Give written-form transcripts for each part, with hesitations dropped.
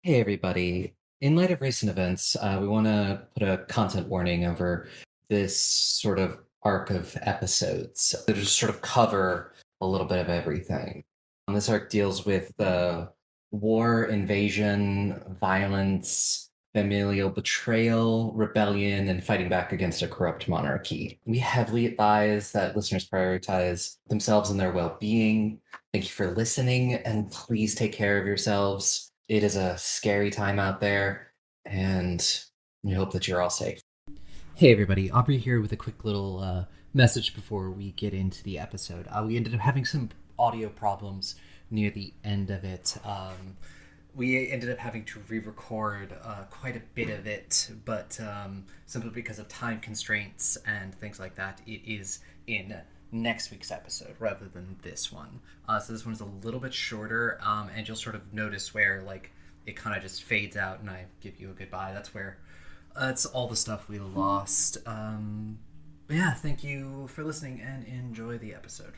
Hey, everybody. In light of recent events, we want to put a content warning over this sort of arc of episodes that just sort of cover a little bit of everything. This arc deals with war, invasion, violence, familial betrayal, rebellion, and fighting back against a corrupt monarchy. We heavily advise that listeners prioritize themselves and their well being. Thank you for listening, and please take care of yourselves. It is a scary time out there, and we hope that you're all safe. Hey, everybody. Aubrey here with a quick little message before we get into the episode. We ended up having some audio problems near the end of it. We ended up having to re-record quite a bit of it, but simply because of time constraints and things like that, it is in next week's episode rather than this one. So this one's a little bit shorter, and you'll sort of notice where like it kind of just fades out and I give you a goodbye. That's all the stuff we lost. But yeah, thank you for listening and enjoy the episode.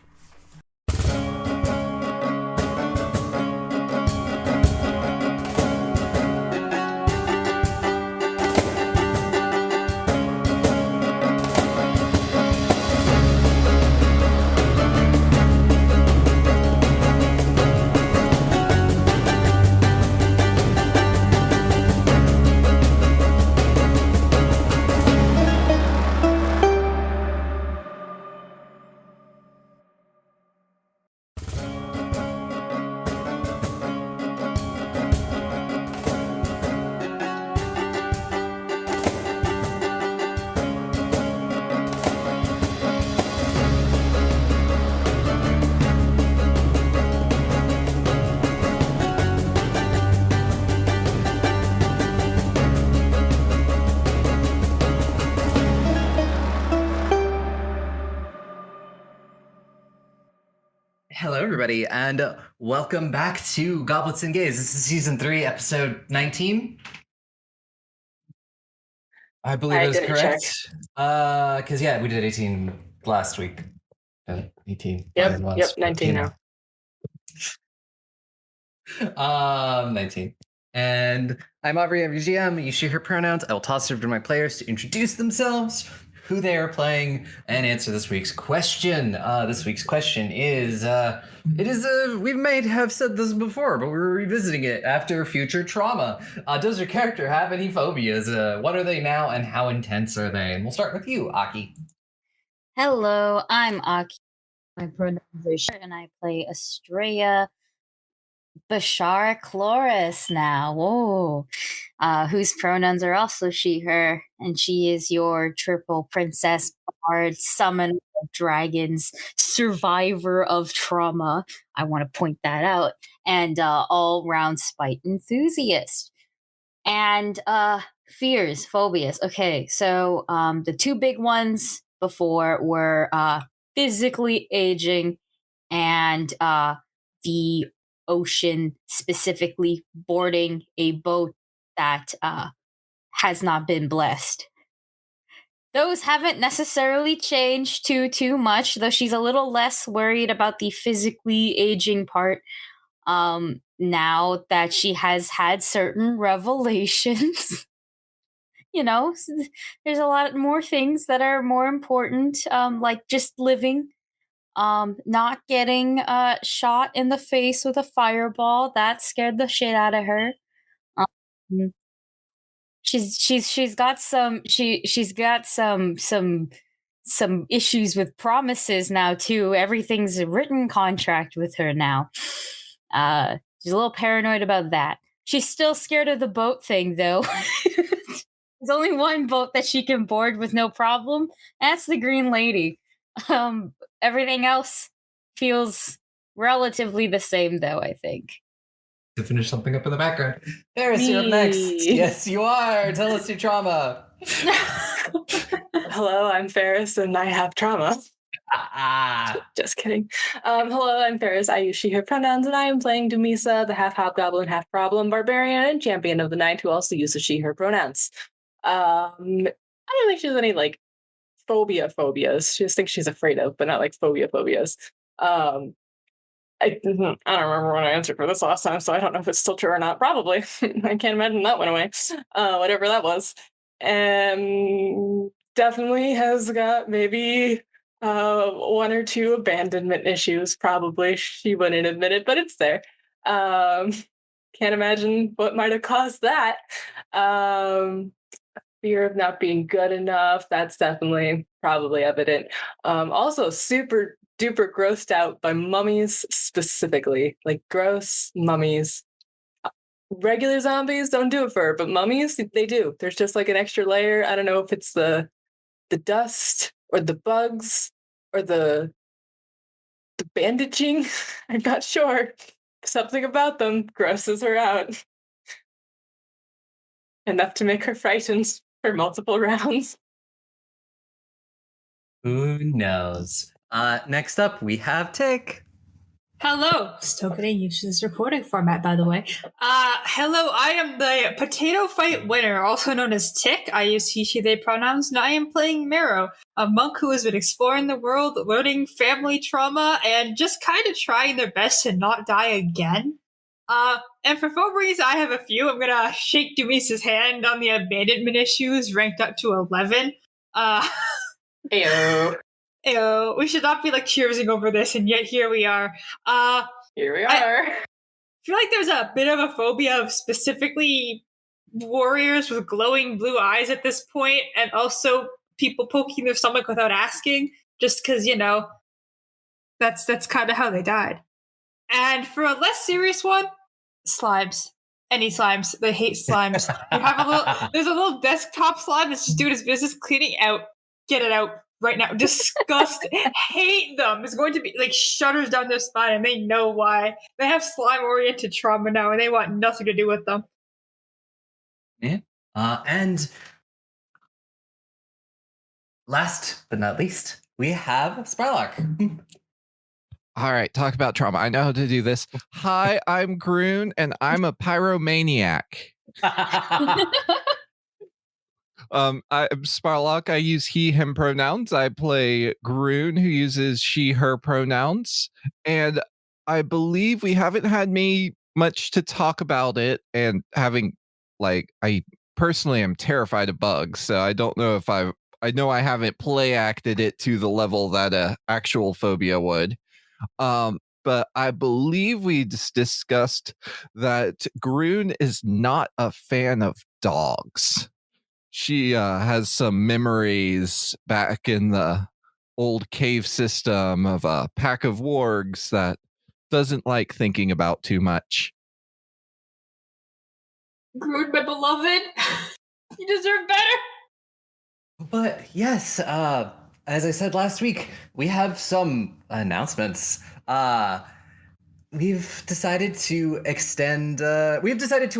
Hello, everybody, and welcome back to Goblets and Gays. This is season 3, episode 19. I believe it is correct. Because yeah, we did 18 last week. 18. Yep, 19 now. 19. And I'm Aubrey, I'm your GM. You see her pronouns. I will toss it over to my players to introduce themselves, who they are playing, and answer this week's question. This week's question is, we may have said this before, but we're revisiting it after future trauma. Does your character have any phobias? What are they now, and how intense are they? And we'll start with you, Aki. Hello, I'm Aki. My pronouns are she, and I play Estrella Bashara Chloris now. Whoa. Whose pronouns are also she, her, and she is your triple princess bard, summoner of dragons, survivor of trauma. I want to point that out. And all round spite enthusiast. And fears, phobias. Okay, so the two big ones before were physically aging and the ocean, specifically boarding a boat that has not been blessed. Those haven't necessarily changed too much, though she's a little less worried about the physically aging part now that she has had certain revelations. There's a lot more things that are more important, like just living, not getting shot in the face with a fireball. That scared the shit out of her. Um, she's got some issues with promises now too. Everything's a written contract with her now. She's a little paranoid about that. She's still scared of the boat thing though. There's only one boat that she can board with no problem. That's the Green Lady. Everything else feels relatively the same, though, I think. To finish something up in the background. Ferris, you're up next. Yes, you are. Tell us your trauma. Hello, I'm Ferris, and I have trauma. Just kidding. Hello, I'm Ferris. I use she, her pronouns, and I am playing Dumisa, the half hobgoblin, half problem barbarian and champion of the night who also uses she, her pronouns. I don't think she has any like phobias. She just thinks she's afraid of, but not like phobias. I don't remember when I answered for this last time, so I don't know if it's still true or not. Probably. I can't imagine that went away. Whatever that was. And definitely has got maybe one or two abandonment issues, probably. She wouldn't admit it, but it's there. Can't imagine what might have caused that. Fear of not being good enough, that's definitely probably evident. Also super duper grossed out by mummies specifically, like gross mummies. Regular zombies don't do it for her, but mummies, they do. There's just like an extra layer. I don't know if it's the dust or the bugs or the bandaging. I'm not sure. Something about them grosses her out. Enough to make her frightened for multiple rounds. Who knows? Next up, we have Tick. Hello. Still getting used to this recording format, by the way. Hello, I am the potato fight winner, also known as Tick. I use he, she, they pronouns, and I am playing Marrow, a monk who has been exploring the world, learning family trauma, and just kind of trying their best to not die again. And for phobes, I have a few. I'm gonna shake Dumisa's hand on the abandonment issues, ranked up to 11. Ew. Ew, we should not be like cheersing over this, and yet here we are. Here we are. I feel like there's a bit of a phobia of specifically warriors with glowing blue eyes at this point, and also people poking their stomach without asking, just because, you know, that's kind of how they died. And for a less serious one, slimes. Any slimes. They hate slimes. There's a little desktop slime that's just doing his business, cleaning out. Get it out right now. Disgust. Hate them. It's going to be like shudders down their spine, and they know why. They have slime-oriented trauma now, and they want nothing to do with them. Yeah. And last but not least, we have Sparlock. All right, talk about trauma. I know how to do this. Hi, I'm Groon, and I'm a pyromaniac. I'm Sparlock. I use he, him pronouns. I play Groon, who uses she, her pronouns. And I believe we haven't had much to talk about it. And I personally am terrified of bugs. So I don't know if I know I haven't play acted it to the level that a actual phobia would. But I believe we discussed that Groon is not a fan of dogs. She has some memories back in the old cave system of a pack of wargs that doesn't like thinking about too much. Groon, my beloved, you deserve better. But yes, as I said last week, we have some announcements. We've decided to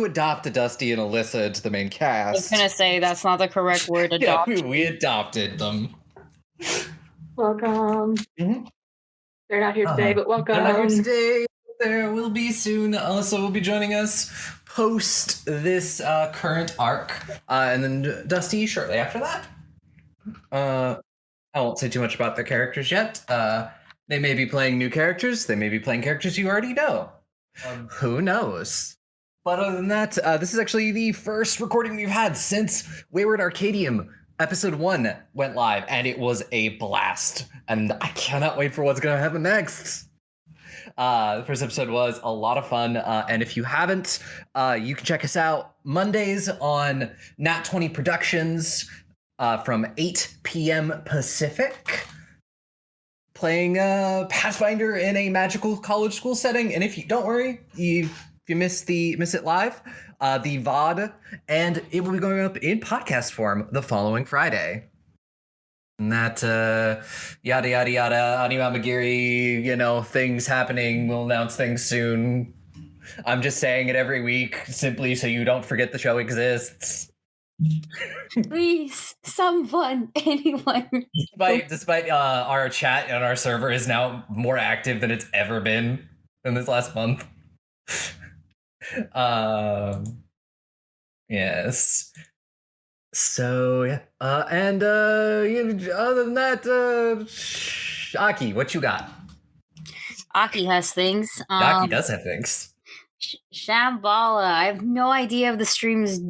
adopt a Dusty and Alyssa into the main cast. I was gonna say that's not the correct word. Adopt. Yeah, we adopted them. Welcome. Mm-hmm. They're not here today, but welcome. They're not here today. There will be soon. Alyssa will be joining us post this current arc, and then Dusty shortly after that. I won't say too much about their characters yet. They may be playing new characters. They may be playing characters you already know. Who knows? But other than that, this is actually the first recording we've had since Wayward Arcadium episode 1 went live, and it was a blast. And I cannot wait for what's going to happen next. The first episode was a lot of fun, and if you haven't, you can check us out Mondays on Nat 20 Productions from 8 p.m. Pacific. Playing Pathfinder in a magical college school setting, and if you don't worry, if you miss it live, the VOD, and it will be going up in podcast form the following Friday. And that yada yada yada, Animamagiri, things happening. We'll announce things soon. I'm just saying it every week, simply so you don't forget the show exists. Please, someone, anyone. Despite our chat on our server is now more active than it's ever been in this last month. Yes. So yeah. And other than that, Aki, what you got? Aki has things. Yaki does have things. Shambhala, I have no idea if the stream's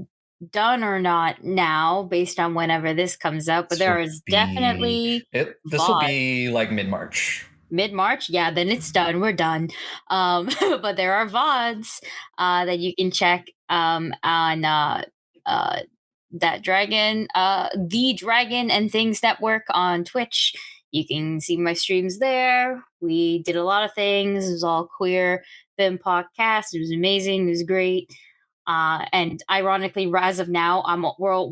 done or not now, based on whenever this comes out, but there is definitely this will be like mid-March. Mid-March? Yeah, then it's done. We're done. But there are VODs that you can check on that dragon, the Dragon and Things Network on Twitch. You can see my streams there. We did a lot of things. It was all queer film podcast. It was amazing. It was great. And ironically, as of now,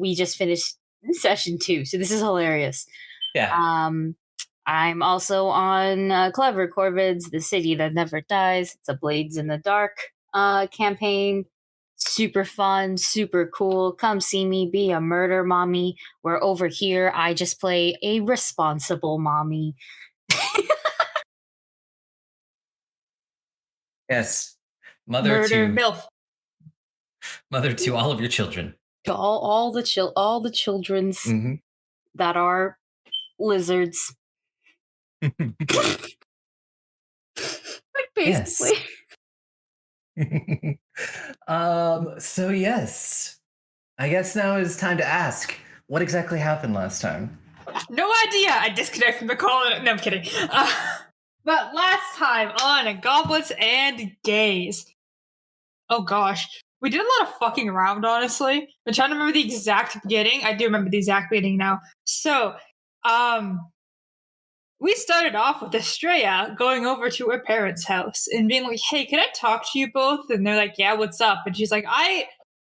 we just finished session 2, so this is hilarious. Yeah. I'm also on Clever Corvids, The City That Never Dies. It's a Blades in the Dark campaign. Super fun, super cool. Come see me be a murder mommy. Where over here, I just play a responsible mommy. Yes. Mother MILF. Mother to all of your children. To all the children's that are lizards. Like basically. So yes. I guess now is time to ask, what exactly happened last time? No idea. I disconnect from the call. No, I'm kidding. But last time on Goblets and Gays. Oh gosh. We did a lot of fucking around, honestly. I'm trying to remember the exact beginning. I do remember the exact beginning now. So, we started off with Estrella going over to her parents' house and being like, hey, can I talk to you both? And they're like, yeah, what's up? And she's like,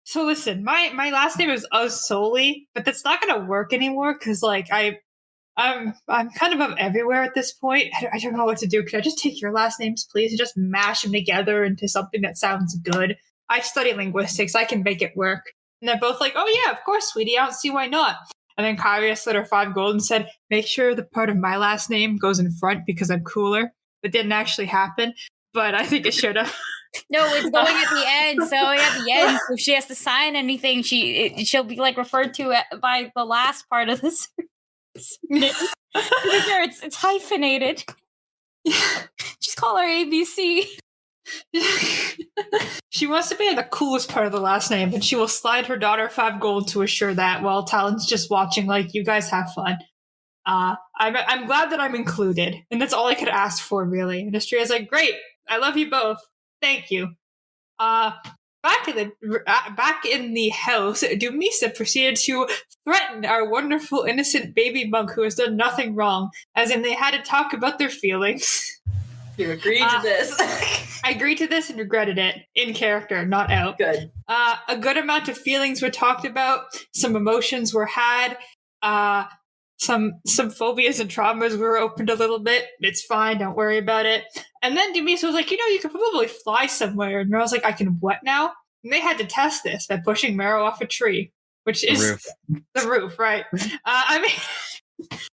so listen, my last name is Solely, but that's not going to work anymore because, like, I'm kind of everywhere at this point. I don't know what to do. Could I just take your last names, please, and just mash them together into something that sounds good? I study linguistics. I can make it work. And they're both like, oh, yeah, of course, sweetie. I don't see why not. And then Kyria slid her 5 gold and said, make sure the part of my last name goes in front because I'm cooler. That didn't actually happen, but I think it should have. No, it's going at the end. So at the end, if she has to sign anything, she'll be like referred to by the last part of this. It's hyphenated. Just call her ABC. She wants to be in the coolest part of the last name, and she will slide her daughter 5 gold to assure that while Talon's just watching like, you guys have fun. I'm glad that I'm included, and that's all I could ask for, really. And Estrella's like, great, I love you both. Thank you. Back in the house, Dumisa proceeded to threaten our wonderful innocent baby monk who has done nothing wrong, as in they had to talk about their feelings. You agreed to this. I agreed to this and regretted it. In character, not out. Good. A good amount of feelings were talked about. Some emotions were had. Some phobias and traumas were opened a little bit. It's fine. Don't worry about it. And then Dumisa was like, you could probably fly somewhere. And Meryl's like, I can what now? And they had to test this by pushing Meryl off a tree, which is the roof, right?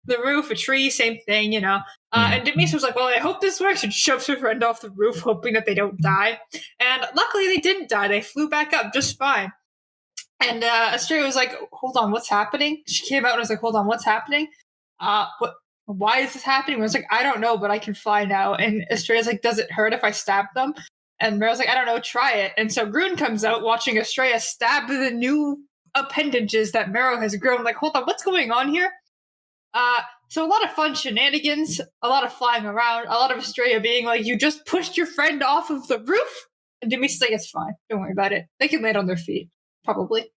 The roof, a tree, same thing, And Dumisa was like, well, I hope this works, and shoves her friend off the roof, hoping that they don't die. And luckily they didn't die. They flew back up just fine. And Estrella was like, hold on, what's happening? She came out and was like, hold on, what's happening? Why is this happening? I was like, I don't know, but I can fly now. And Estrella's like, does it hurt if I stab them? And Meryl's like, I don't know, try it. And so Grun comes out watching Estrella stab the new appendages that Meryl has grown. Like, hold on, what's going on here? So a lot of fun shenanigans, a lot of flying around, a lot of Estrella being like, you just pushed your friend off of the roof? And Demisa's like, it's fine. Don't worry about it. They can land on their feet. Probably.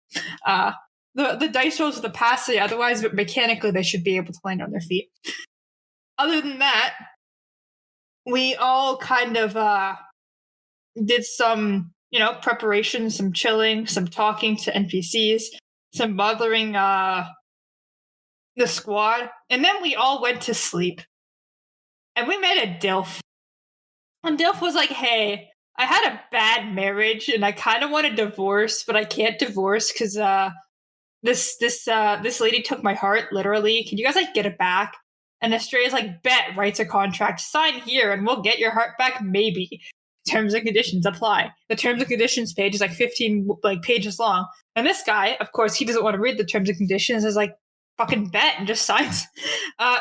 The dice rolls of the past say otherwise, but mechanically they should be able to land on their feet. Other than that, we all kind of did some, preparation, some chilling, some talking to NPCs, some bothering the squad, and then we all went to sleep. And we met a Dilf. And Dilf was like, hey, I had a bad marriage and I kind of want a divorce, but I can't divorce because this lady took my heart, literally. Can you guys get it back? And Estrella's like, bet, writes a contract, sign here and we'll get your heart back, maybe. Terms and conditions apply. The terms and conditions page is 15 pages long. And this guy, of course, he doesn't want to read the terms and conditions. Is like, fucking bet and just signs.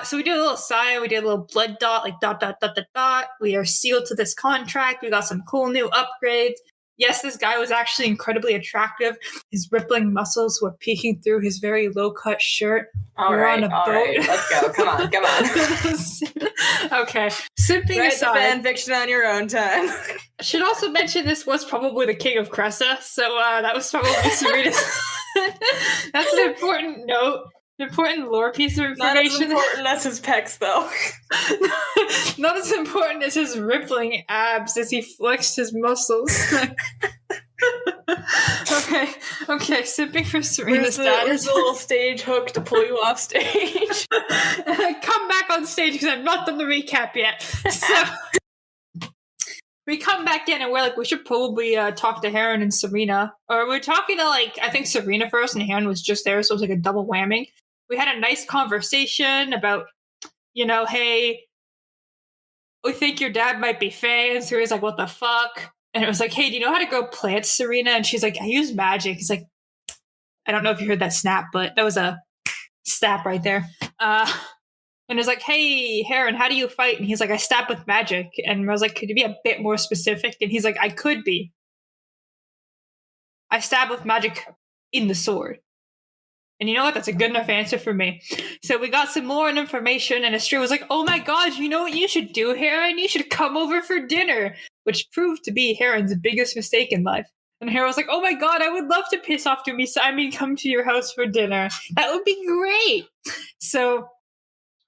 So we did a little sign, we did a little blood dot, like dot, dot, dot, dot, dot. We are sealed to this contract. We got some cool new upgrades. Yes, this guy was actually incredibly attractive. His rippling muscles were peeking through his very low-cut shirt. All right, let's go. Come on. Okay, simping Write aside, the fan fiction on your own time. I should also mention this was probably the king of Cressa, so that was probably Serena's. That's an important note. An important lore piece of information. Not as important as his pecs, though. Not as important as his rippling abs as he flexed his muscles. Okay, sipping for Serena's status. Where's the little stage hook to pull you off stage? Come back on stage because I've not done the recap yet. So we come back in and we're like, we should probably talk to Heron and Serena. Or we're talking to, like, I think Serena first and Heron was just there, so it was like a double whammy. We had a nice conversation about, hey, we think your dad might be Fae. And Serena's like, what the fuck? And it was like, hey, do you know how to grow plants, Serena? And she's like, I use magic. He's like, I don't know if you heard that snap, but that was a snap right there. And it's like, hey, Heron, how do you fight? And he's like, I stab with magic. And I was like, could you be a bit more specific? And he's like, I could be. I stab with magic in the sword. And you know what? That's a good enough answer for me. So we got some more information, and Astrid was like, oh my god, you know what you should do, Heron? You should come over for dinner, which proved to be Heron's biggest mistake in life. And Heron was like, oh my god, I would love to piss off Dumisa. Come to your house for dinner. That would be great. So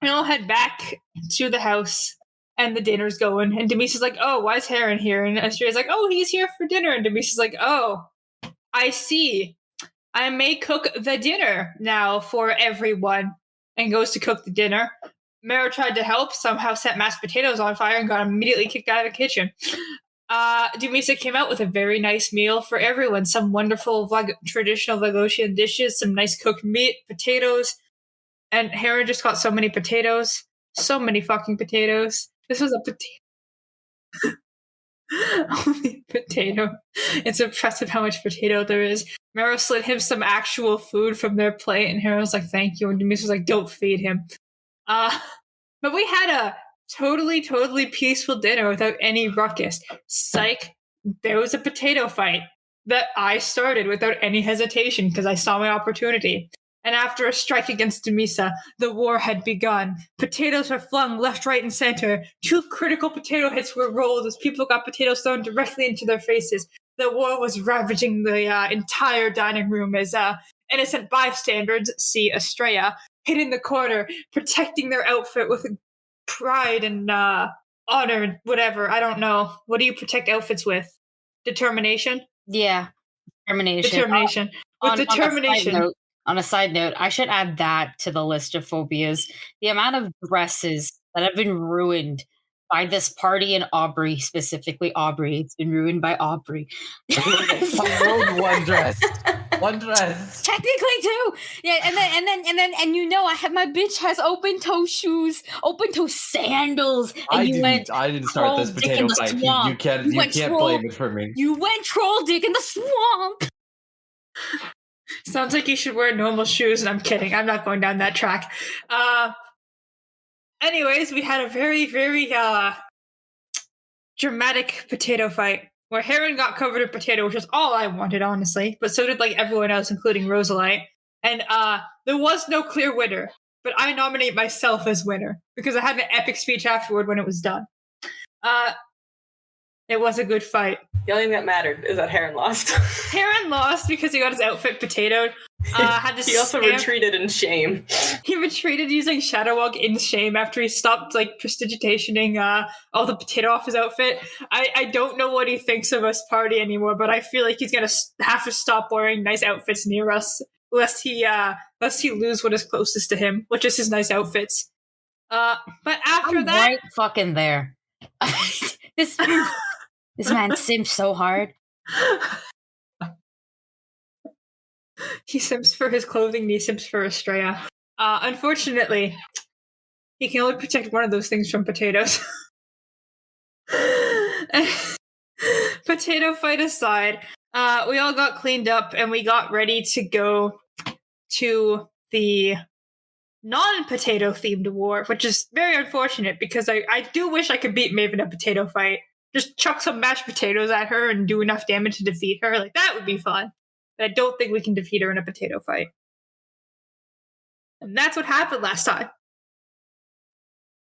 we all head back to the house, and the dinner's going. And Demisa's like, oh, why is Heron here? And Astrid's like, oh, he's here for dinner. And Demisa's like, oh, I see. I may cook the dinner now for everyone, and goes to cook the dinner. Mara tried to help, somehow set mashed potatoes on fire and got immediately kicked out of the kitchen. Dumisa came out with a very nice meal for everyone. Some wonderful traditional Vlagosian dishes, some nice cooked meat, potatoes. And Heron just got so many potatoes. So many fucking potatoes. This was a potato. Only potato. It's impressive how much potato there is. Mero slid him some actual food from their plate, and Hero was like, thank you. And Demis was like, don't feed him. But we had a totally peaceful dinner without any ruckus. Psych, there was a potato fight that I started without any hesitation because I saw my opportunity. And after a strike against Demisa, the war had begun. Potatoes were flung left, right, and center. 2 critical potato hits were rolled as people got potatoes thrown directly into their faces. The war was ravaging the entire dining room as innocent bystanders, see Estrella, hid in the corner, protecting their outfit with pride and honor, whatever. I don't know. What do you protect outfits with? Determination? Yeah, determination. Determination. With determination. On a side note, I should add that to the list of phobias. The amount of dresses that have been ruined by this party in Aubrey, specifically Aubrey. It's been ruined by Aubrey. I ruined one dress. One dress. Technically two. Yeah, and I have my bitch has open toe shoes, open toe sandals. And I didn't start this potato fight. You can't blame it for me. You went troll dick in the swamp. Sounds like you should wear normal shoes, and I'm kidding. I'm not going down that track. Anyways, we had a very, very dramatic potato fight where Heron got covered in potato, which is all I wanted, honestly. But so did like everyone else, including Rosalite. And there was no clear winner, but I nominate myself as winner because I had an epic speech afterward when it was done. It was a good fight. The only thing that mattered is that Heron lost. Heron lost because he got his outfit potatoed. He also retreated in shame. He retreated using Shadow Walk in shame after he stopped prestigitationing all the potato off his outfit. I don't know what he thinks of us party anymore, but I feel like he's gonna have to stop wearing nice outfits near us, lest he lose what is closest to him, which is his nice outfits. But after I'm that, right fucking there. This man simps so hard. He simps for his clothing and he simps for Estrella. Unfortunately, he can only protect one of those things from potatoes. Potato fight aside, we all got cleaned up and we got ready to go to the non-potato themed war, which is very unfortunate because I do wish I could beat Maeve in a potato fight. Just chuck some mashed potatoes at her and do enough damage to defeat her. Like, that would be fun. But I don't think we can defeat her in a potato fight. And that's what happened last time.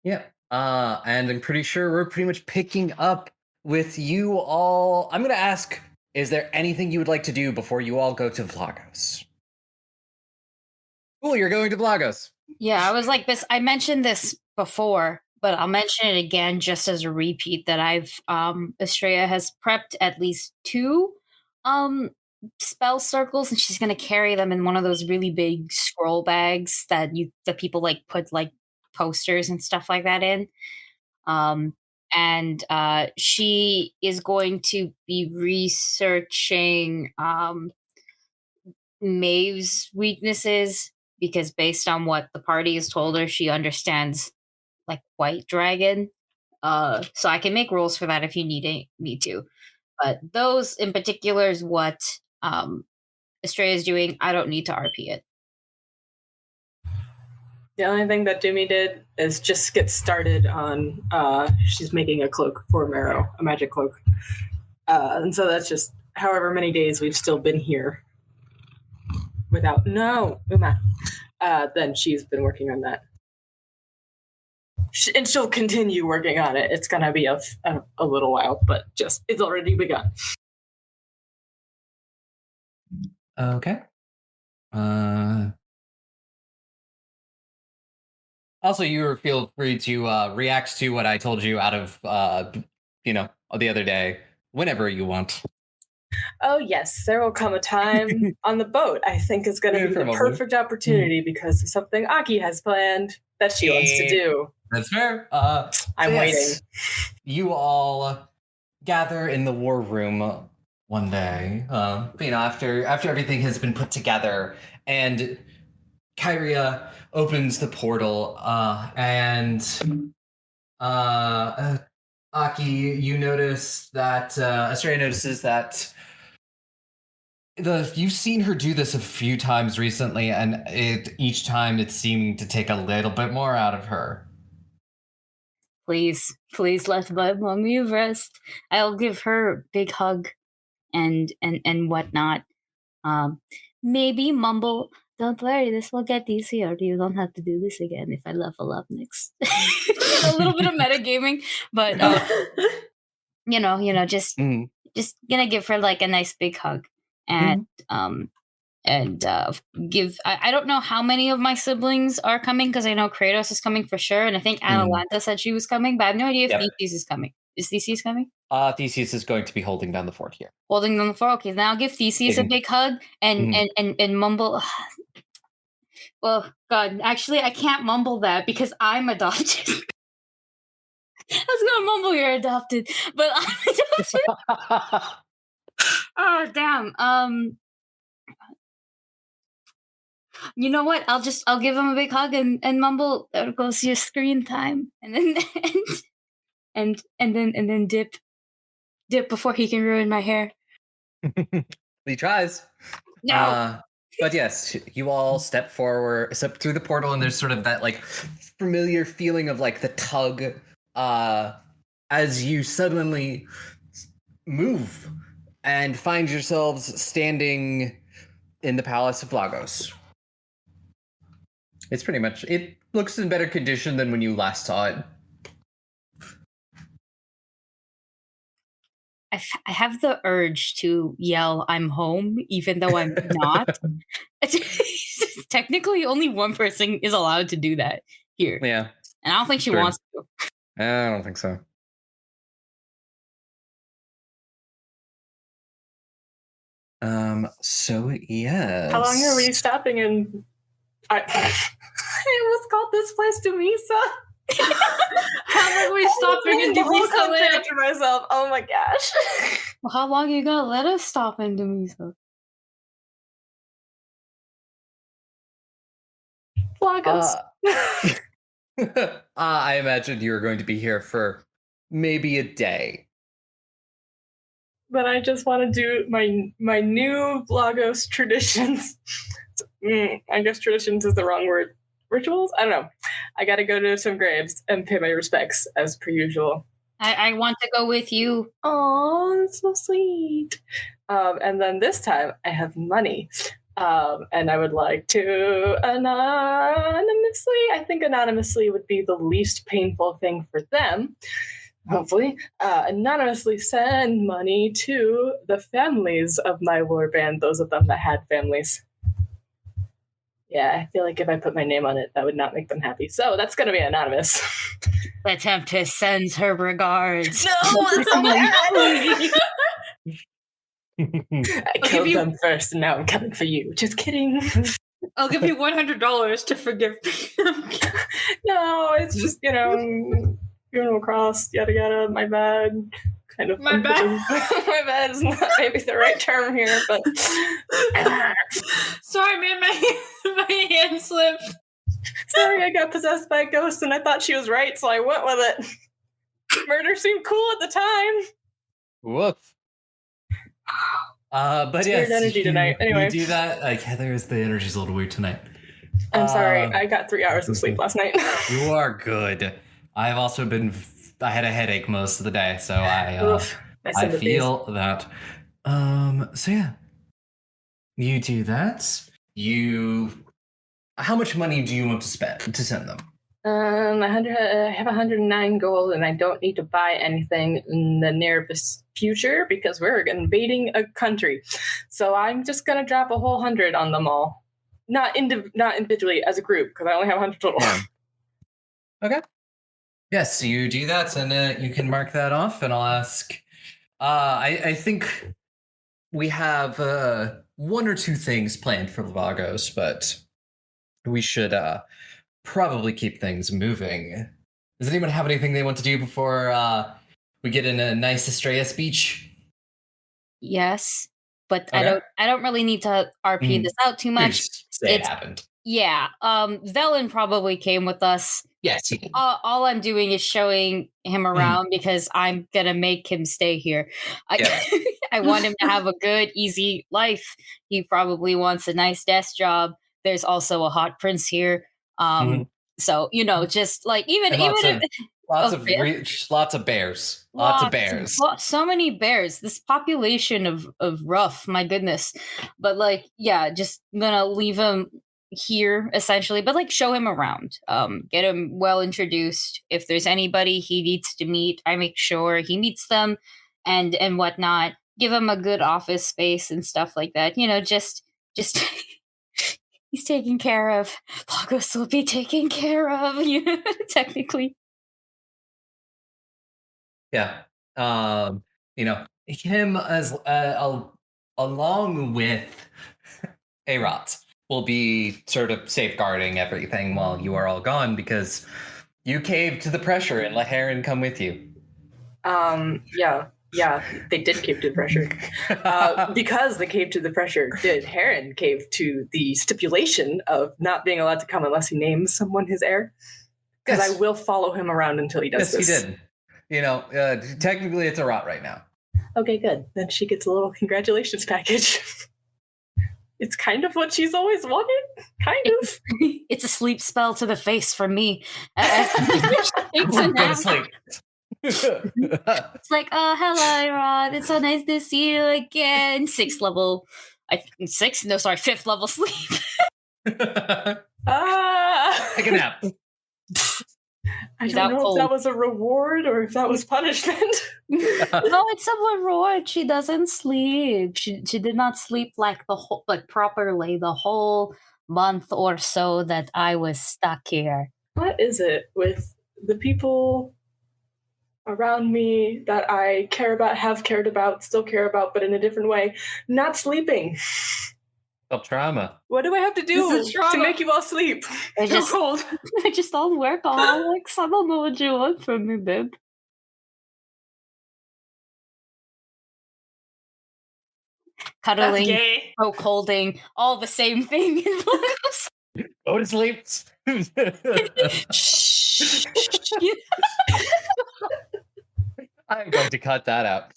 Yeah. And I'm pretty sure we're pretty much picking up with you all. I'm going to ask, is there anything you would like to do before you all go to Vlagos? Cool, you're going to Vlagos. Yeah, I was like this. I mentioned this before, but I'll mention it again just as a repeat that Estrella has prepped at least 2 spell circles, and she's gonna carry them in one of those really big scroll bags that people like put like posters and stuff like that in. And she is going to be researching Maeve's weaknesses, because based on what the party has told her, she understands like white dragon. So I can make rules for that if you need me to. But those in particular is what Estrella is doing. I don't need to RP it. The only thing that Doomy did is just get started on, she's making a cloak for Marrow, a magic cloak. And so that's just however many days we've still been here without, no, Uma. Then she's been working on that. And she'll continue working on it. It's going to be a little while, but just, it's already begun. Okay. Also, you feel free to react to what I told you out of, the other day, whenever you want. Oh, yes. There will come a time on the boat. I think is going to be the perfect opportunity because of something Aki has planned that she wants to do. That's fair. I'm waiting. You all gather in the war room one day, after everything has been put together, and Kyria opens the portal, and Aki, you notice that Estrella notices that you've seen her do this a few times recently, and each time it's seeming to take a little bit more out of her. Please let my mommy rest. I'll give her a big hug and whatnot. Maybe mumble, don't worry, this will get easier. You don't have to do this again if I level up next. A little bit of metagaming, but just gonna give her like a nice big hug and give. I don't know how many of my siblings are coming, because I know Kratos is coming for sure, and I think Atalanta said she was coming, but I have no idea if Theseus is coming. Is Theseus coming? Theseus is going to be holding down the fort here. Holding down the fort. Okay, now I'll give Theseus a big hug and mumble. Well, God, actually, I can't mumble that because I'm adopted. I was gonna mumble you're adopted, but I'm adopted. Oh, damn. You know what? I'll give him a big hug and mumble, there goes your screen time, and then and then dip before he can ruin my hair. He tries. No. But yes, you all step through the portal, and there's sort of that like familiar feeling of like the tug as you suddenly move and find yourselves standing in the Palace of Vlagos. It looks in better condition than when you last saw it. I have the urge to yell, "I'm home," even though I'm not. Technically, only one person is allowed to do that here. Yeah. And I don't think she wants to. I don't think so. So, yes. How long are we stopping in? It was called this place Dumisa. How long are we stopping in Dumisa? After myself. Oh my gosh. Well, how long are you gonna let us stop in Dumisa? Vlagos. I imagined you were going to be here for maybe a day. But I just want to do my new Vlagos traditions. I guess traditions is the wrong word. rituals? I don't know. I gotta go to some graves and pay my respects as per usual. I want to go with you. Oh, that's so sweet. And then this time I have money. And I would like to anonymously, I think anonymously would be the least painful thing for them, hopefully, anonymously send money to the families of my warband, those of them that had families. Yeah, I feel like if I put my name on it, that would not make them happy. So that's going to be anonymous. The Tempest sends her regards. No, that's so bad. I killed them first, and now I'm coming for you. Just kidding. I'll give you $100 to forgive me. No, it's just, funeral cross, yada yada, my bad. Kind of. My bad. My bad is not maybe the right term here, but. Sorry, man, my hand slipped. Sorry, I got possessed by a ghost and I thought she was right, so I went with it. Murder seemed cool at the time. Woof. But it's yes, weird energy tonight. Anyway, you do that. Like Heather's, the energy's a little weird tonight. I'm sorry. I got 3 hours of sleep last night. You are good. I've also been. I had a headache most of the day, so I feel that. So yeah, you do that. How much money do you want to spend to send them? 100. I have 109 gold, and I don't need to buy anything in the near future because we're invading a country. So I'm just gonna drop a whole 100 on them all, not individually, as a group, because I only have 100 total. Yeah. Okay. Yes, you do that, and you can mark that off. And I'll ask. I think we have 1 or 2 things planned for Vlagos, but we should probably keep things moving. Does anyone have anything they want to do before we get in a nice Estrella speech? Yes, but Okay. I don't really need to RP this out too much. Just say it happened. Yeah, Velen probably came with us. Yes, he did. All I'm doing is showing him around because I'm gonna make him stay here. I want him to have a good, easy life. He probably wants a nice desk job. There's also a hot prince here. So just like even lots of bears. Lots of bears. So many bears. This population of rough, my goodness. But just gonna leave him here essentially, but show him around, get him well introduced. If there's anybody he needs to meet, I make sure he meets them and whatnot. Give him a good office space and stuff like that. Just he's taken care of. Vlagos will be taken care of. Technically. Yeah. Him as along with Arot will be sort of safeguarding everything while you are all gone because you caved to the pressure and let Heron come with you. Yeah, they did cave to the pressure. Because they caved to the pressure, did Heron cave to the stipulation of not being allowed to come unless he names someone his heir? Because I will follow him around until he does this. Yes, he did. Technically it's a rot right now. Okay, good. Then she gets a little congratulations package. It's kind of what she's always wanted. Kind of. It's a sleep spell to the face for me. Go to sleep. It's like, oh, hello, Rod. It's so nice to see you again. 5th level sleep. Take a nap. I don't know if that was a reward or if that was punishment. No, it's a reward. She doesn't sleep. She did not sleep properly the whole month or so that I was stuck here. What is it with the people around me that I care about, have cared about, still care about, but in a different way, not sleeping? Trauma. What do I have to do to make you all sleep? I just all workaholics. I don't know what you want from me, babe. Cuddling, poke holding, all the same thing. Go to sleep. I'm going to cut that out.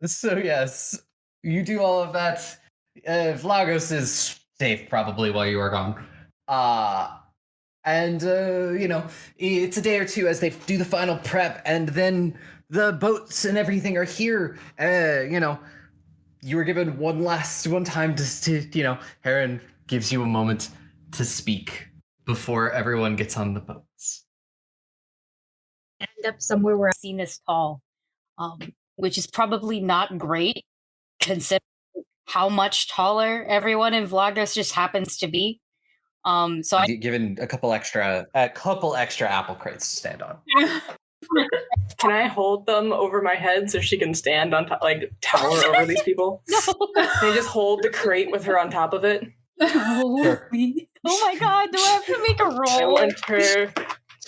So yes, you do all of that. Vlagos is safe probably while you are gone. And it's a day or two as they do the final prep, and then the boats and everything are here. You were given one time to Heron gives you a moment to speak before everyone gets on the boats. End up somewhere where I've seen this tall, which is probably not great considering how much taller everyone in Vlagos just happens to be. So I Given a couple extra apple crates to stand on. Can I hold them over my head so she can stand on top, like tower over these people? No. Can I just hold the crate with her on top of it? Sure. Oh my god, do I have to make a I roll? want her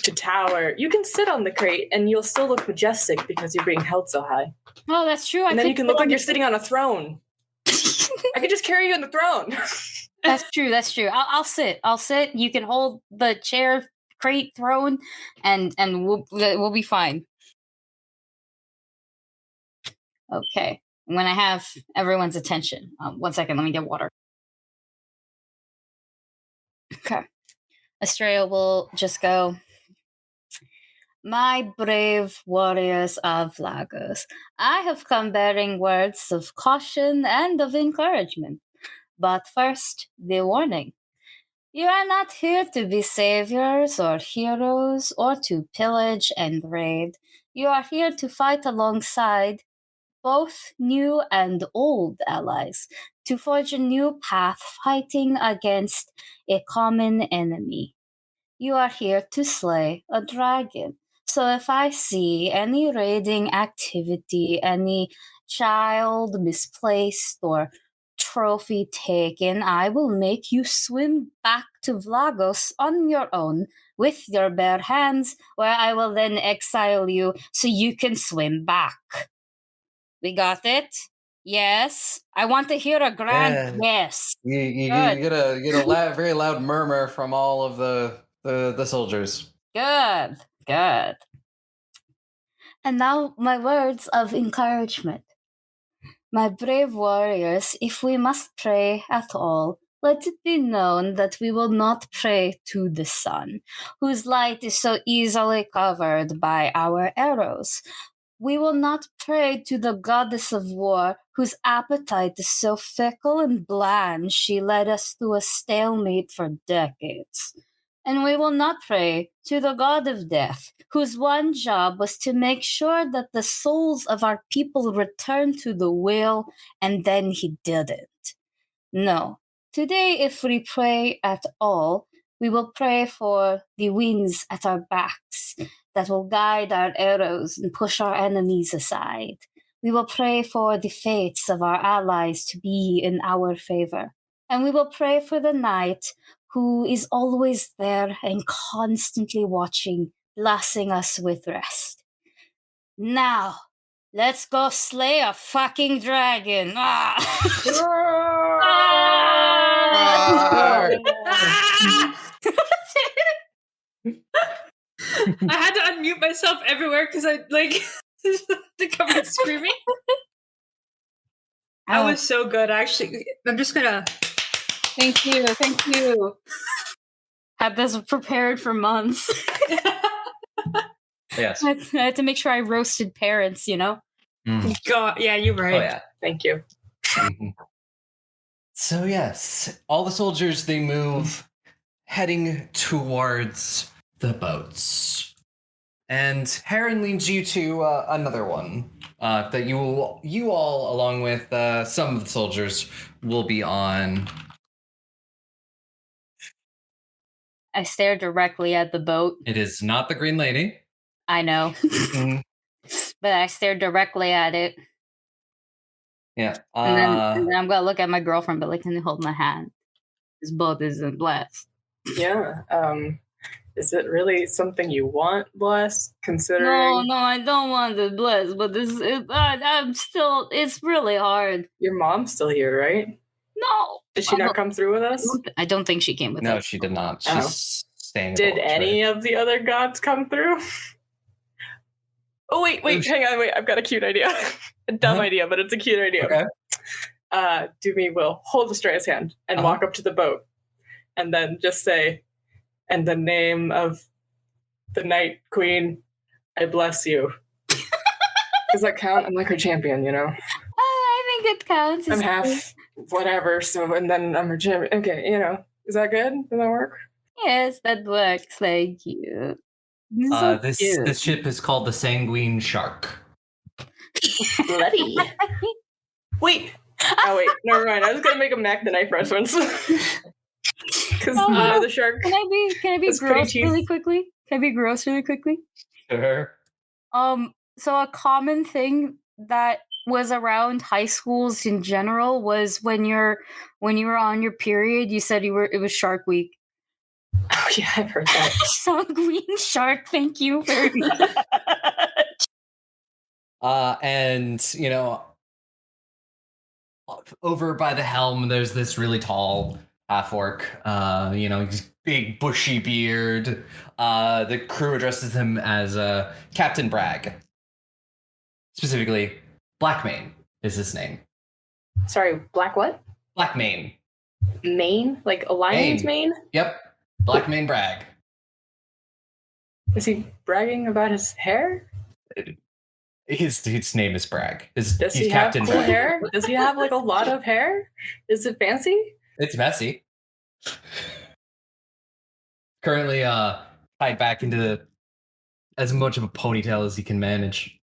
to tower. You can sit on the crate and you'll still look majestic because you're being held so high. Oh, that's true. And then you can look like you're sitting on a throne. I could just carry you on the throne. That's true. I'll sit. You can hold the chair, crate, throne, and we'll be fine. Okay. When I have everyone's attention. 1 second, let me get water. Okay. Estrella will just go, "My brave warriors of Vlagos, I have come bearing words of caution and of encouragement. But first, the warning. You are not here to be saviors or heroes or to pillage and raid. You are here to fight alongside both new and old allies, to forge a new path fighting against a common enemy. You are here to slay a dragon. So if I see any raiding activity, any child misplaced or trophy taken, I will make you swim back to Vlagos on your own with your bare hands, where I will then exile you so you can swim back. We got it? Yes? I want to hear a grand yes. You get a very loud murmur from all of the soldiers. Good. And now my words of encouragement. My brave warriors, if we must pray at all, let it be known that we will not pray to the sun, whose light is so easily covered by our arrows. We will not pray to the goddess of war, whose appetite is so fickle and bland she led us to a stalemate for decades. And we will not pray to the god of death, whose one job was to make sure that the souls of our people returned to the wheel, and then he didn't. No. Today, if we pray at all, we will pray for the winds at our backs that will guide our arrows and push our enemies aside. We will pray for the fates of our allies to be in our favor. And we will pray for the knight who is always there and constantly watching, blessing us with rest. Now, let's go slay a fucking dragon. Ah! I had to unmute myself everywhere because I to cover screaming. That was so good, actually. I'm just gonna. Thank you. Had this prepared for months. Yes. I had to make sure I roasted parents, God, yeah, you're right. Oh yeah. Thank you. Mm-hmm. So yes, all the soldiers, they move heading towards the boats. And Heron leads you to another one that you all, along with some of the soldiers, will be on. I stare directly at the boat. It is not the Green Lady. I know. But I stare directly at it. Yeah. And then I'm going to look at my girlfriend, but can you hold my hand? This boat isn't blessed. Yeah. Is it really something you want blessed, considering? No, I don't want it blessed, but it's really hard. Your mom's still here, right? No. Did she not come through with us? I don't think she came with us. No, she did not. She's staying. Did any of the other gods come through? Oh, wait, hang on, I've got a cute idea. A dumb idea, but it's a cute idea. Okay. Dumi will hold Estrella's hand and walk up to the boat and then just say, "In the name of the Night Queen, I bless you." Does that count? I'm like her champion, you know? I think it counts. I'm half whatever, so, and then I'm her champion. Okay, you know. Is that good? Does that work? Yes, that works. Thank you. So This ship is called the Sanguine Shark. Bloody. Wait. Oh, wait. Never mind. I was going to make a Mac the Knife reference. Because the shark. Can I be gross really quickly? Can I be gross really quickly? Sure. So a common thing that was around high schools in general was when you were on your period, you said it was Shark Week. Oh yeah, I've heard that. Sanguine Shark, thank you very much. And you know, over by the helm, there's this really tall half orc. You know, he's big bushy beard. The crew addresses him as Captain Bragg. Specifically, Blackmane is his name. Sorry, Black what? Blackmane. Mane? Like a lion's mane? Yep. Blackmane Bragg. Is he bragging about his hair? His name is Bragg. Does he's he Captain have cool Bragg. hair? Does he have like a lot of hair? Is it fancy? It's messy. Currently tied back into as much of a ponytail as he can manage.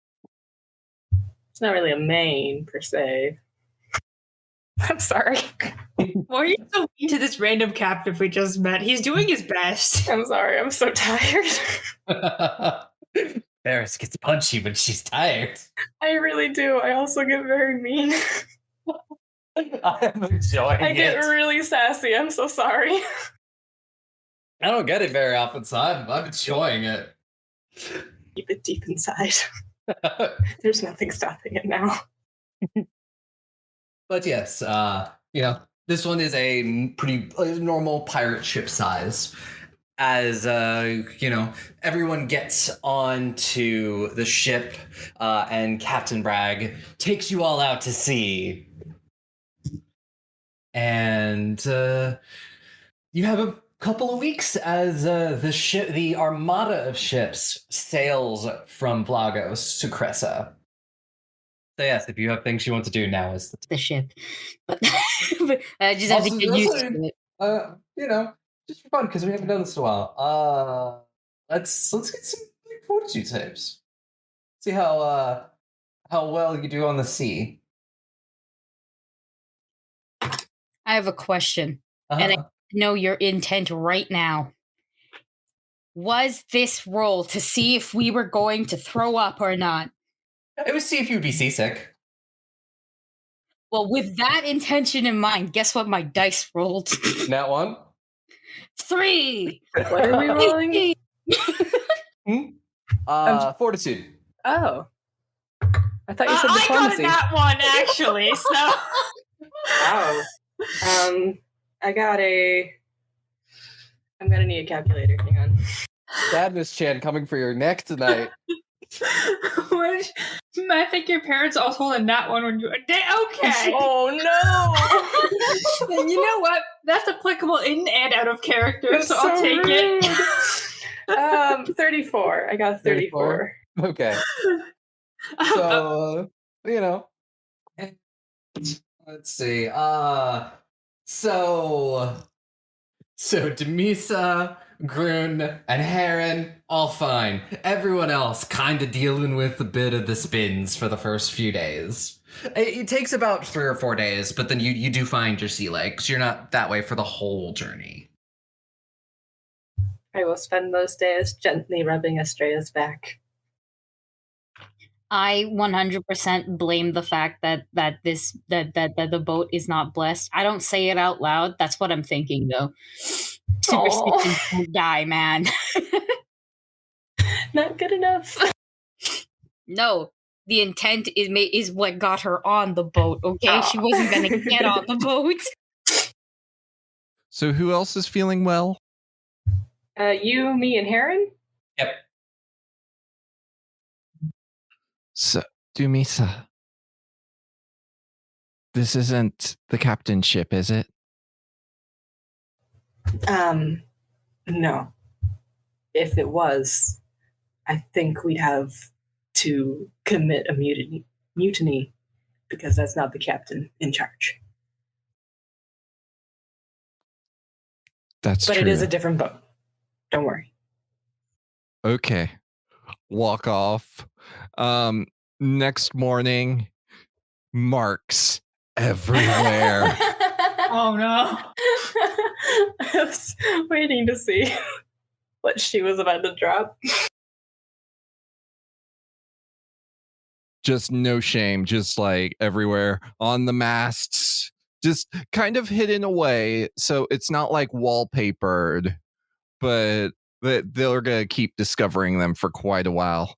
It's not really a mane per se. I'm sorry. Why are you so mean to this random captive we just met? He's doing his best. I'm sorry. I'm so tired. Ferris gets punchy when she's tired. I really do. I also get very mean. I'm enjoying it. I get really sassy. I'm so sorry. I don't get it very often, so I'm enjoying it. Keep it deep inside. There's nothing stopping it now. But yes, you know, this one is a pretty normal pirate ship size. As you know, everyone gets onto the ship, and Captain Bragg takes you all out to sea. And you have a couple of weeks as the armada of ships sails from Vlagos to Cressa. So yes, if you have things you want to do, now is the ship. But I just have to get used to it. You know, just for fun, because we haven't done this in a while. Let's get some fortitude saves. See how well you do on the sea. I have a question, and I know your intent right now. Was this roll to see if we were going to throw up or not? It was see if you'd be seasick. Well, with that intention in mind, guess what my dice rolled? Nat 1? 3! What are we rolling? Fortitude. Oh. I thought you said diplomacy. I got that one, actually, so... Wow. I'm gonna need a calculator. Hang on. Sadness Chan coming for your neck tonight. I think your parents all told him that one when you were okay. Oh no! And you know what? That's applicable in and out of character, so I'll take it. 34. I got 34. Okay. So, you know. Let's see. So Demisa, Grun, and Heron, all fine. Everyone else kind of dealing with a bit of the spins for the first few days. It takes about 3 or 4 days, but then you do find your sea legs. You're not that way for the whole journey. I will spend those days gently rubbing Estrella's back. I 100% blame the fact that the boat is not blessed. I don't say it out loud. That's what I'm thinking, though. Superstitions don't die, man. Not good enough. No, the intent is what got her on the boat. Okay, she wasn't gonna get on the boat. So who else is feeling well? You, me, and Heron. Yep. So, Dumisa, This isn't the captain's ship, is it? No. If it was, I think we'd have to commit a mutiny because that's not the captain in charge. That's But true. it is a different boat. Don't worry. Okay. Walk off. Next morning, marks everywhere. Oh no. I was waiting to see what she was about to drop. Just no shame, just like everywhere on the masts, just kind of hidden away. So it's not like wallpapered, but they're going to keep discovering them for quite a while.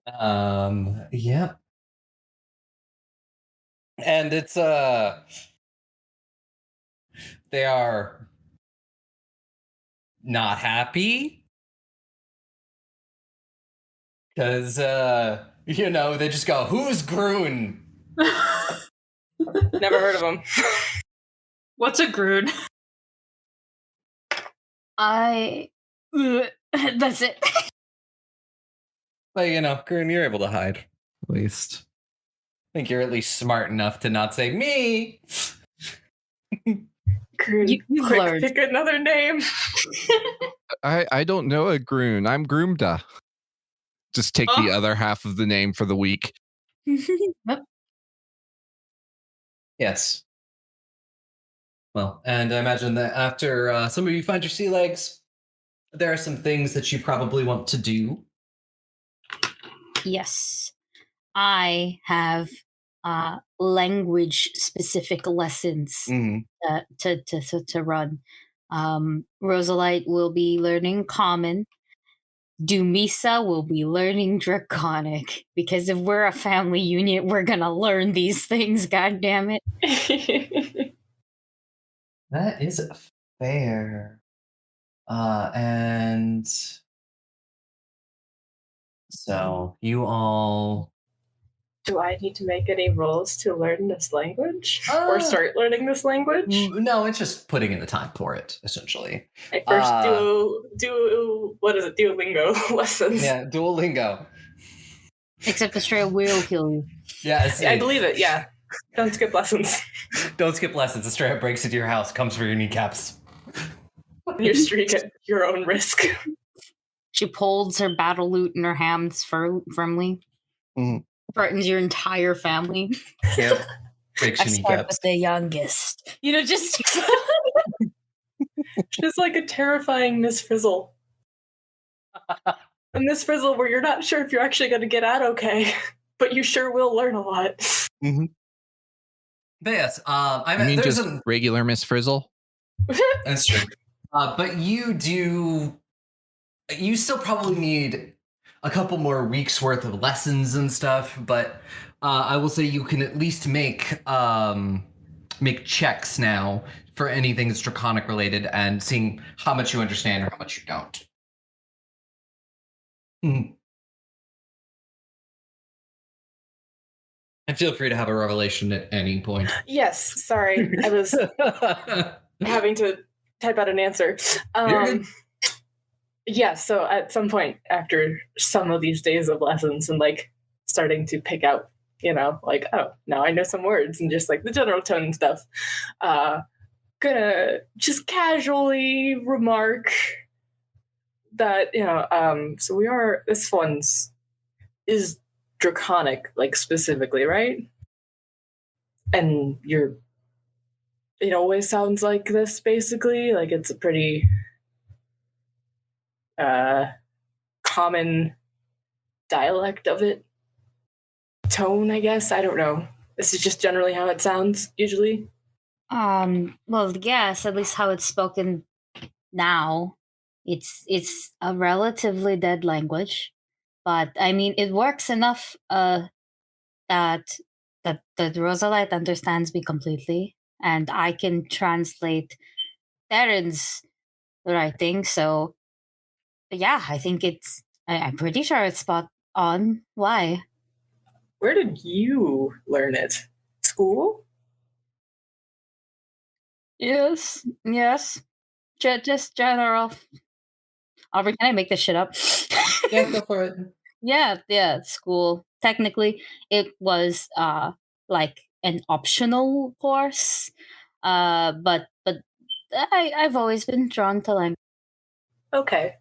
Yeah. And it's they are not happy because they just go, "Who's Groon?" Never heard of him. What's a groon? That's it. But Groon, you're able to hide. At least. I think you're at least smart enough to not say me. Groon, You've quick, learned. pick another name. I don't know a Groon. I'm Groomda. Just take the other half of the name for the week. Yes. Well, and I imagine that after some of you find your sea legs, there are some things that you probably want to do. Yes. I have language specific lessons to run. Rosalite will be learning Common. Dumisa will be learning Draconic. Because if we're a family unit, we're gonna learn these things, god damn it. That is fair. And so you all... Do I need to make any rolls to learn this language? Or start learning this language? No, it's just putting in the time for it, essentially. I first do what is it, Duolingo lessons. Yeah, Duolingo. Except Australia will kill you. Yeah, I believe it, yeah. Don't skip lessons. Don't skip lessons. A stray up breaks into your house, comes for your kneecaps. Your streak at your own risk. She holds her battle loot in her hands firmly. Mm-hmm. Threatens your entire family. Yep. Breaks I your start kneecaps. with the youngest. Just... She's like a terrifying Miss Frizzle. A Miss Frizzle where you're not sure if you're actually going to get out okay, but you sure will learn a lot. Mm-hmm. But yes, I mean there's just regular Miss Frizzle? That's true. But you still probably need a couple more weeks worth of lessons and stuff, but I will say you can at least make checks now for anything that's draconic related and seeing how much you understand or how much you don't. And feel free to have a revelation at any point. Yes, sorry. I was having to type out an answer. Yeah, so at some point after some of these days of lessons and starting to pick out, oh, now I know some words and just the general tone and stuff, gonna just casually remark that, so this one's is draconic, specifically, right? And it always sounds like this, basically. It's a pretty common dialect of it. Tone, I guess. I don't know. This is just generally how it sounds, usually. Well, yes, at least how it's spoken now. It's a relatively dead language. But, I mean, it works enough that Rosalite understands me completely. And I can translate Darren's writing. So, yeah, I think I'm pretty sure it's spot on. Why? where did you learn it? School? Yes. Just general. Aubrey, can I make this shit up? Yeah, go for it. Yeah, school. Technically, it was like an optional course. But I've always been drawn to language. Okay.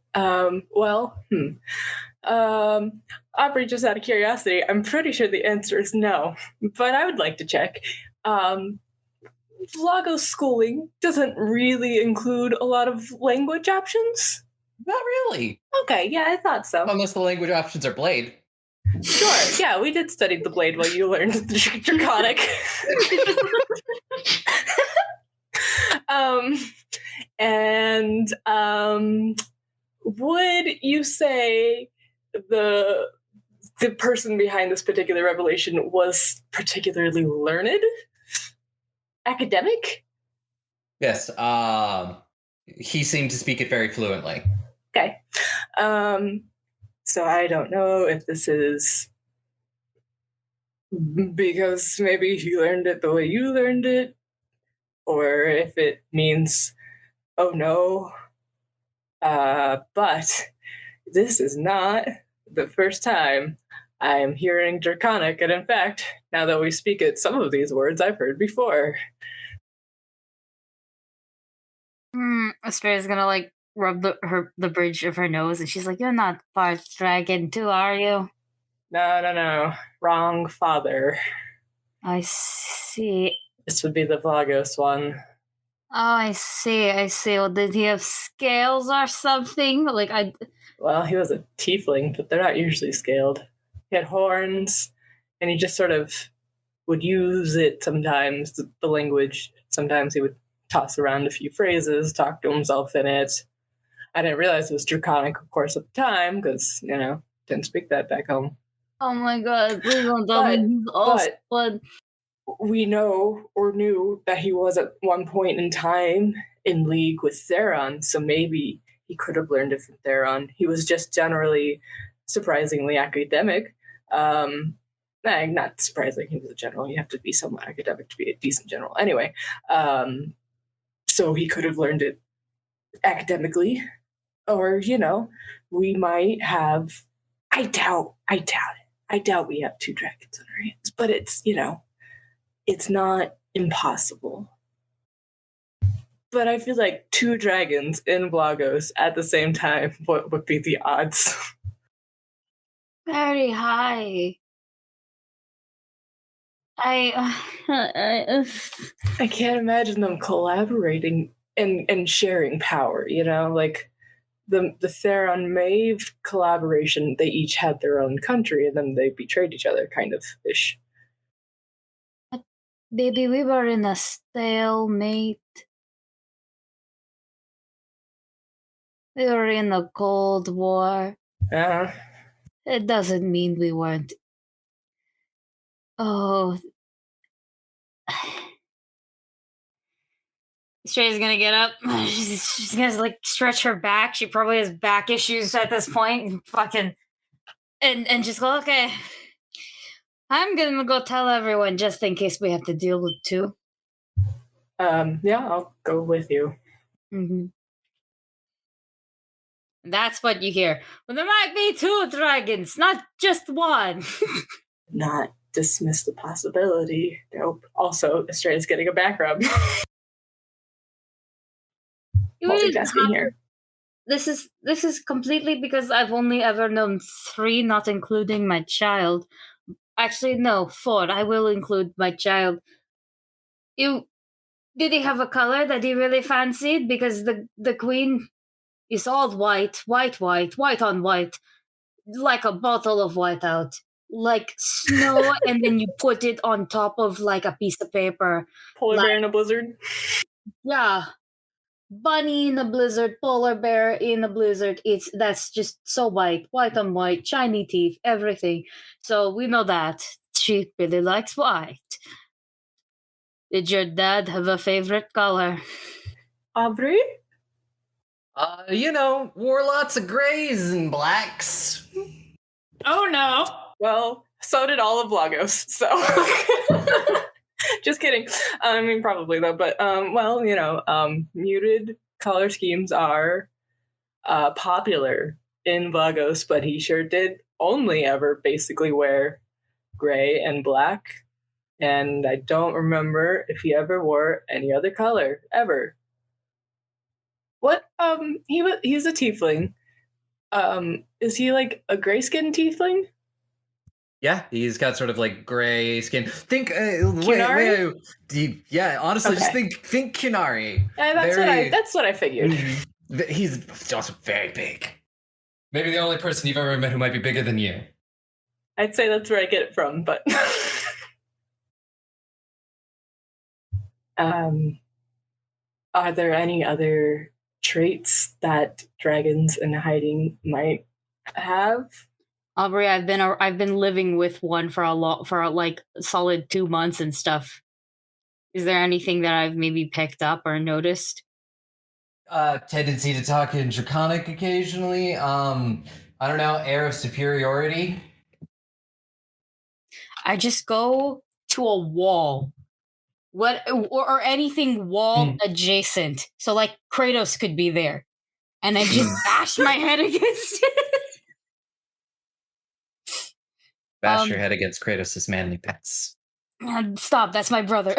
Aubrey, just out of curiosity, I'm pretty sure the answer is no, but I would like to check. Vlagos schooling doesn't really include a lot of language options. Not really. Okay, yeah, I thought so. Unless the language options are Blade. Sure, yeah, we did study the Blade while you learned the Draconic. Would you say the person behind this particular revelation was particularly learned? Academic? Yes. He seemed to speak it very fluently. Okay. So I don't know if this is because maybe he learned it the way you learned it, or if it means, oh no. But this is not the first time I am hearing Draconic, and in fact, now that we speak it, some of these words I've heard before. Astrea's gonna like rub the bridge of her nose, and she's like, "You're not part dragon, too, are you?" No. Wrong father. I see. This would be the Vlagos one. Oh, I see. Well, did he have scales or something? Well, he was a tiefling, but they're not usually scaled. He had horns, and he just sort of would use it sometimes, the language. Sometimes he would toss around a few phrases, talk to himself in it. I didn't realize it was Draconic, of course, at the time, because, didn't speak that back home. Oh my god, please don't tell me he's also blood. We know or knew that he was at one point in time in league with Theron, so maybe he could have learned it from Theron. He was just generally surprisingly academic. Not surprising, he was a general. You have to be somewhat academic to be a decent general. Anyway, so he could have learned it academically. Or, we might have... I doubt it. I doubt we have 2 dragons in our hands. But it's, it's not impossible. But I feel like 2 dragons in Vlagos at the same time, what would be the odds? Very high. I can't imagine them collaborating and sharing power, like the Theron Maeve collaboration, they each had their own country and then they betrayed each other, kind of ish. Baby, we were in a stalemate. We were in a Cold War. It doesn't mean we weren't. Oh. Stray's gonna get up. She's gonna stretch her back. She probably has back issues at this point. And just go, okay. I'm gonna go tell everyone just in case we have to deal with 2. Yeah, I'll go with you. Mm-hmm. That's what you hear. Well, there might be 2 dragons, not just 1. Not dismiss the possibility. Nope. Also, Estrella's getting a back rub. Multitasking here. This is completely because I've only ever known 3, not including my child. Actually, no, 4. I will include my child. Did he have a color that he really fancied? Because the queen is all white on white, like a bottle of whiteout, like snow, and then you put it on top of like a piece of paper. Polar bear in a blizzard. Yeah. Bunny in a blizzard, polar bear in a blizzard. That's just so white on white, shiny teeth, everything. So we know that she really likes white. Did your dad have a favorite color? Aubrey? Wore lots of grays and blacks. Oh no. Well, So did all of Vlagos. So, just kidding. I mean, probably though. But well, muted color schemes are popular in Vlagos, but he sure did only ever basically wear gray and black, and I don't remember if he ever wore any other color ever. What? He's a tiefling. Is he like a gray skinned tiefling? Yeah, he's got sort of like gray skin. Think, Kunari? Yeah, honestly, just Okay. think Kunari. That's what I figured. He's also very big. Maybe the only person you've ever met who might be bigger than you. I'd say that's where I get it from, but are there any other traits that dragons in hiding might have? Aubrey, I've been living with one for like a solid 2 months and stuff. Is there anything that I've maybe picked up or noticed? Tendency to talk in Draconic occasionally. I don't know, air of superiority. I just go to a wall. Or anything wall adjacent. So like Kratos could be there. And I just bash my head against it. Bash your head against Kratos' manly pets. Stop, that's my brother.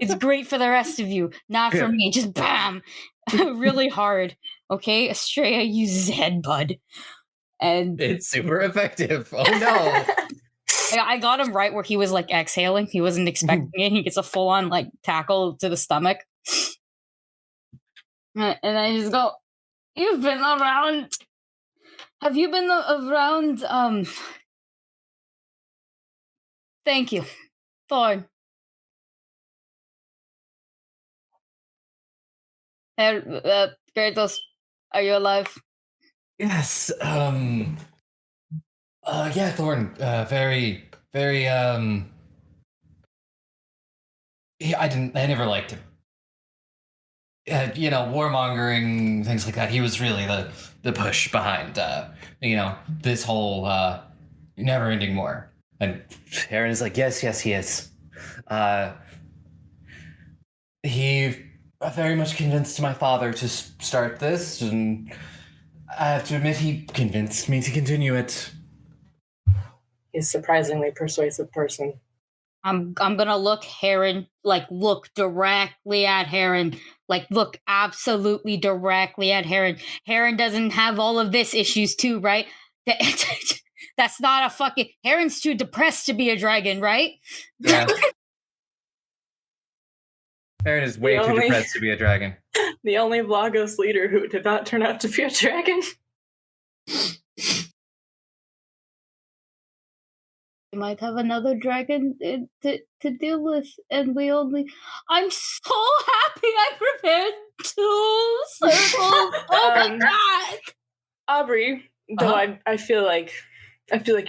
It's great for the rest of you, not for me. Just bam! Really hard. Okay, Estrella uses headbutt. And it's super effective. Oh no. I got him right where he was like exhaling. He wasn't expecting it. He gets a full on like tackle to the stomach. And I just go, "You've been around. Have you been around? Thank you, Thorn. Kratos, are you alive?" Yes. Yeah, Thorn. Very, very. Yeah, I never liked him. Warmongering, things like that. He was really the push behind, this whole never-ending war. And Aaron is like, yes, he is. He very much convinced my father to start this, and I have to admit he convinced me to continue it. He's a surprisingly persuasive person. I'm gonna look directly at Heron. Like, look absolutely directly at Heron. Heron doesn't have all of this issues too, right? That's not a fucking... Heron's too depressed to be a dragon, right? Yeah. Heron is way too depressed to be a dragon. The only Vlagos leader who did not turn out to be a dragon. We might have another dragon to deal with, and we only... I'm so happy I prepared 2 circles. Oh my god! Aubrey, though I feel like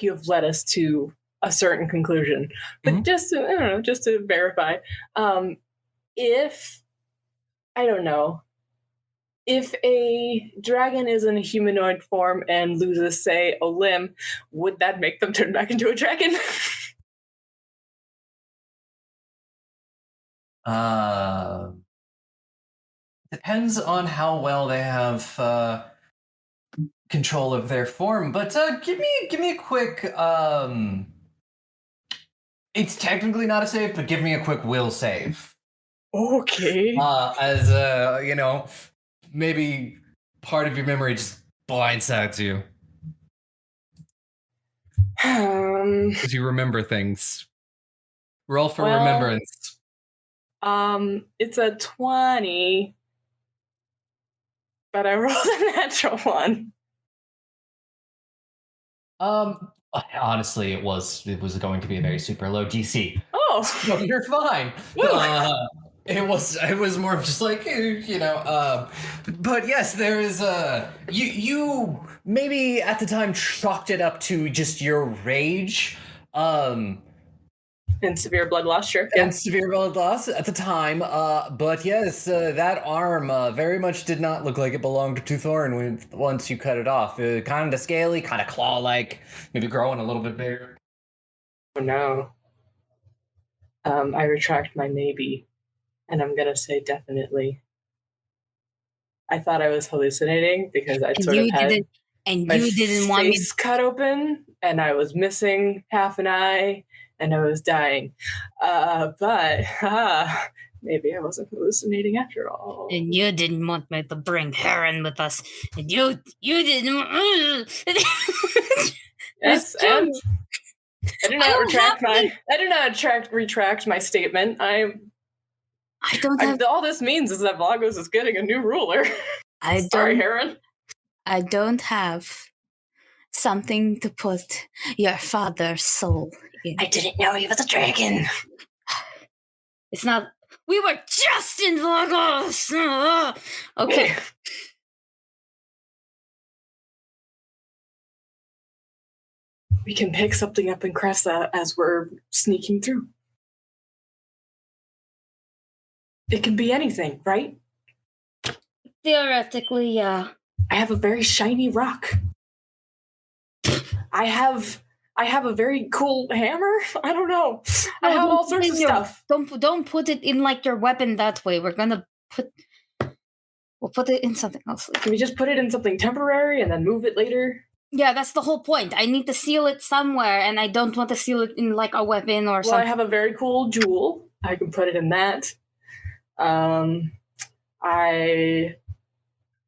you have led us to a certain conclusion, but just to verify, if a dragon is in a humanoid form and loses, say, a limb, would that make them turn back into a dragon? Depends on how well they have control of their form, but give me a quick it's technically not a save, but give me a quick will save. Okay. As maybe part of your memory just blindsides you. Because you remember things. Roll for remembrance. It's a 20, but I rolled a natural 1. Honestly, it was going to be a very super low DC. Oh, so you're fine. It was more of just like, but yes, there is you maybe at the time chalked it up to just your rage, And severe blood loss, sure. And severe blood loss at the time. But yes, that arm very much did not look like it belonged to Thorn once you cut it off. Kind of scaly, kind of claw-like, maybe growing a little bit bigger. Oh no. I retract my maybe, and I'm gonna say definitely. I thought I was hallucinating because I sort of had my face cut open, and I was missing half an eye, and I was dying. But maybe I wasn't hallucinating after all. And you didn't want me to bring Heron with us. And you didn't. Yes, and I do not retract my statement. All this means is that Vlagos is getting a new ruler. Sorry, Heron. I don't have something to put your father's soul in. I didn't know he was a dragon. It's not. We were just in Vlagos. Okay. We can pick something up in Cressa as we're sneaking through. It can be anything, right? Theoretically, yeah. I have a very shiny rock. I have a very cool hammer. I don't know. I have all sorts of stuff. Don't put it in like your weapon that way. We'll put it in something else. Can we just put it in something temporary and then move it later? Yeah, that's the whole point. I need to seal it somewhere, and I don't want to seal it in like a weapon or something. Well, I have a very cool jewel. I can put it in that. I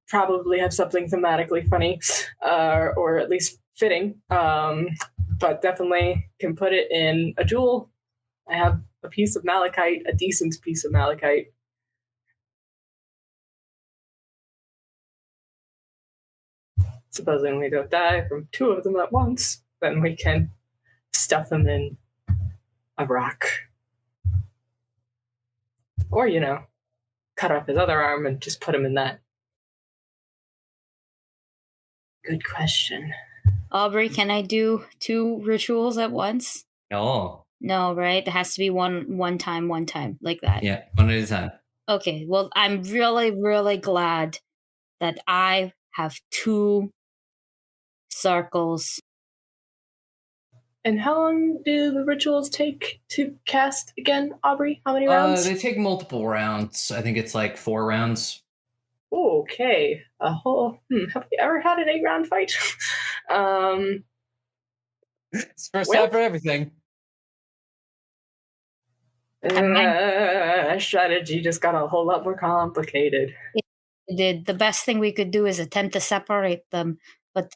probably have something thematically funny, or at least fitting, but definitely can put it in a jewel. I have a piece of malachite, a decent piece of malachite. Supposing we don't die from two of them at once, then we can stuff them in a rock. Or, cut off his other arm and just put him in that. Good question. Aubrey, can I do 2 rituals at once? No. No, right? It has to be one time, like that. Yeah, one at a time. Okay, well, I'm really, really glad that I have 2 circles. And how long do the rituals take to cast again, Aubrey? How many rounds? They take multiple rounds. I think it's like 4 rounds. Okay. Have we ever had an 8-round fight? It's first time for everything. Strategy just got a whole lot more complicated. The best thing we could do is attempt to separate them, but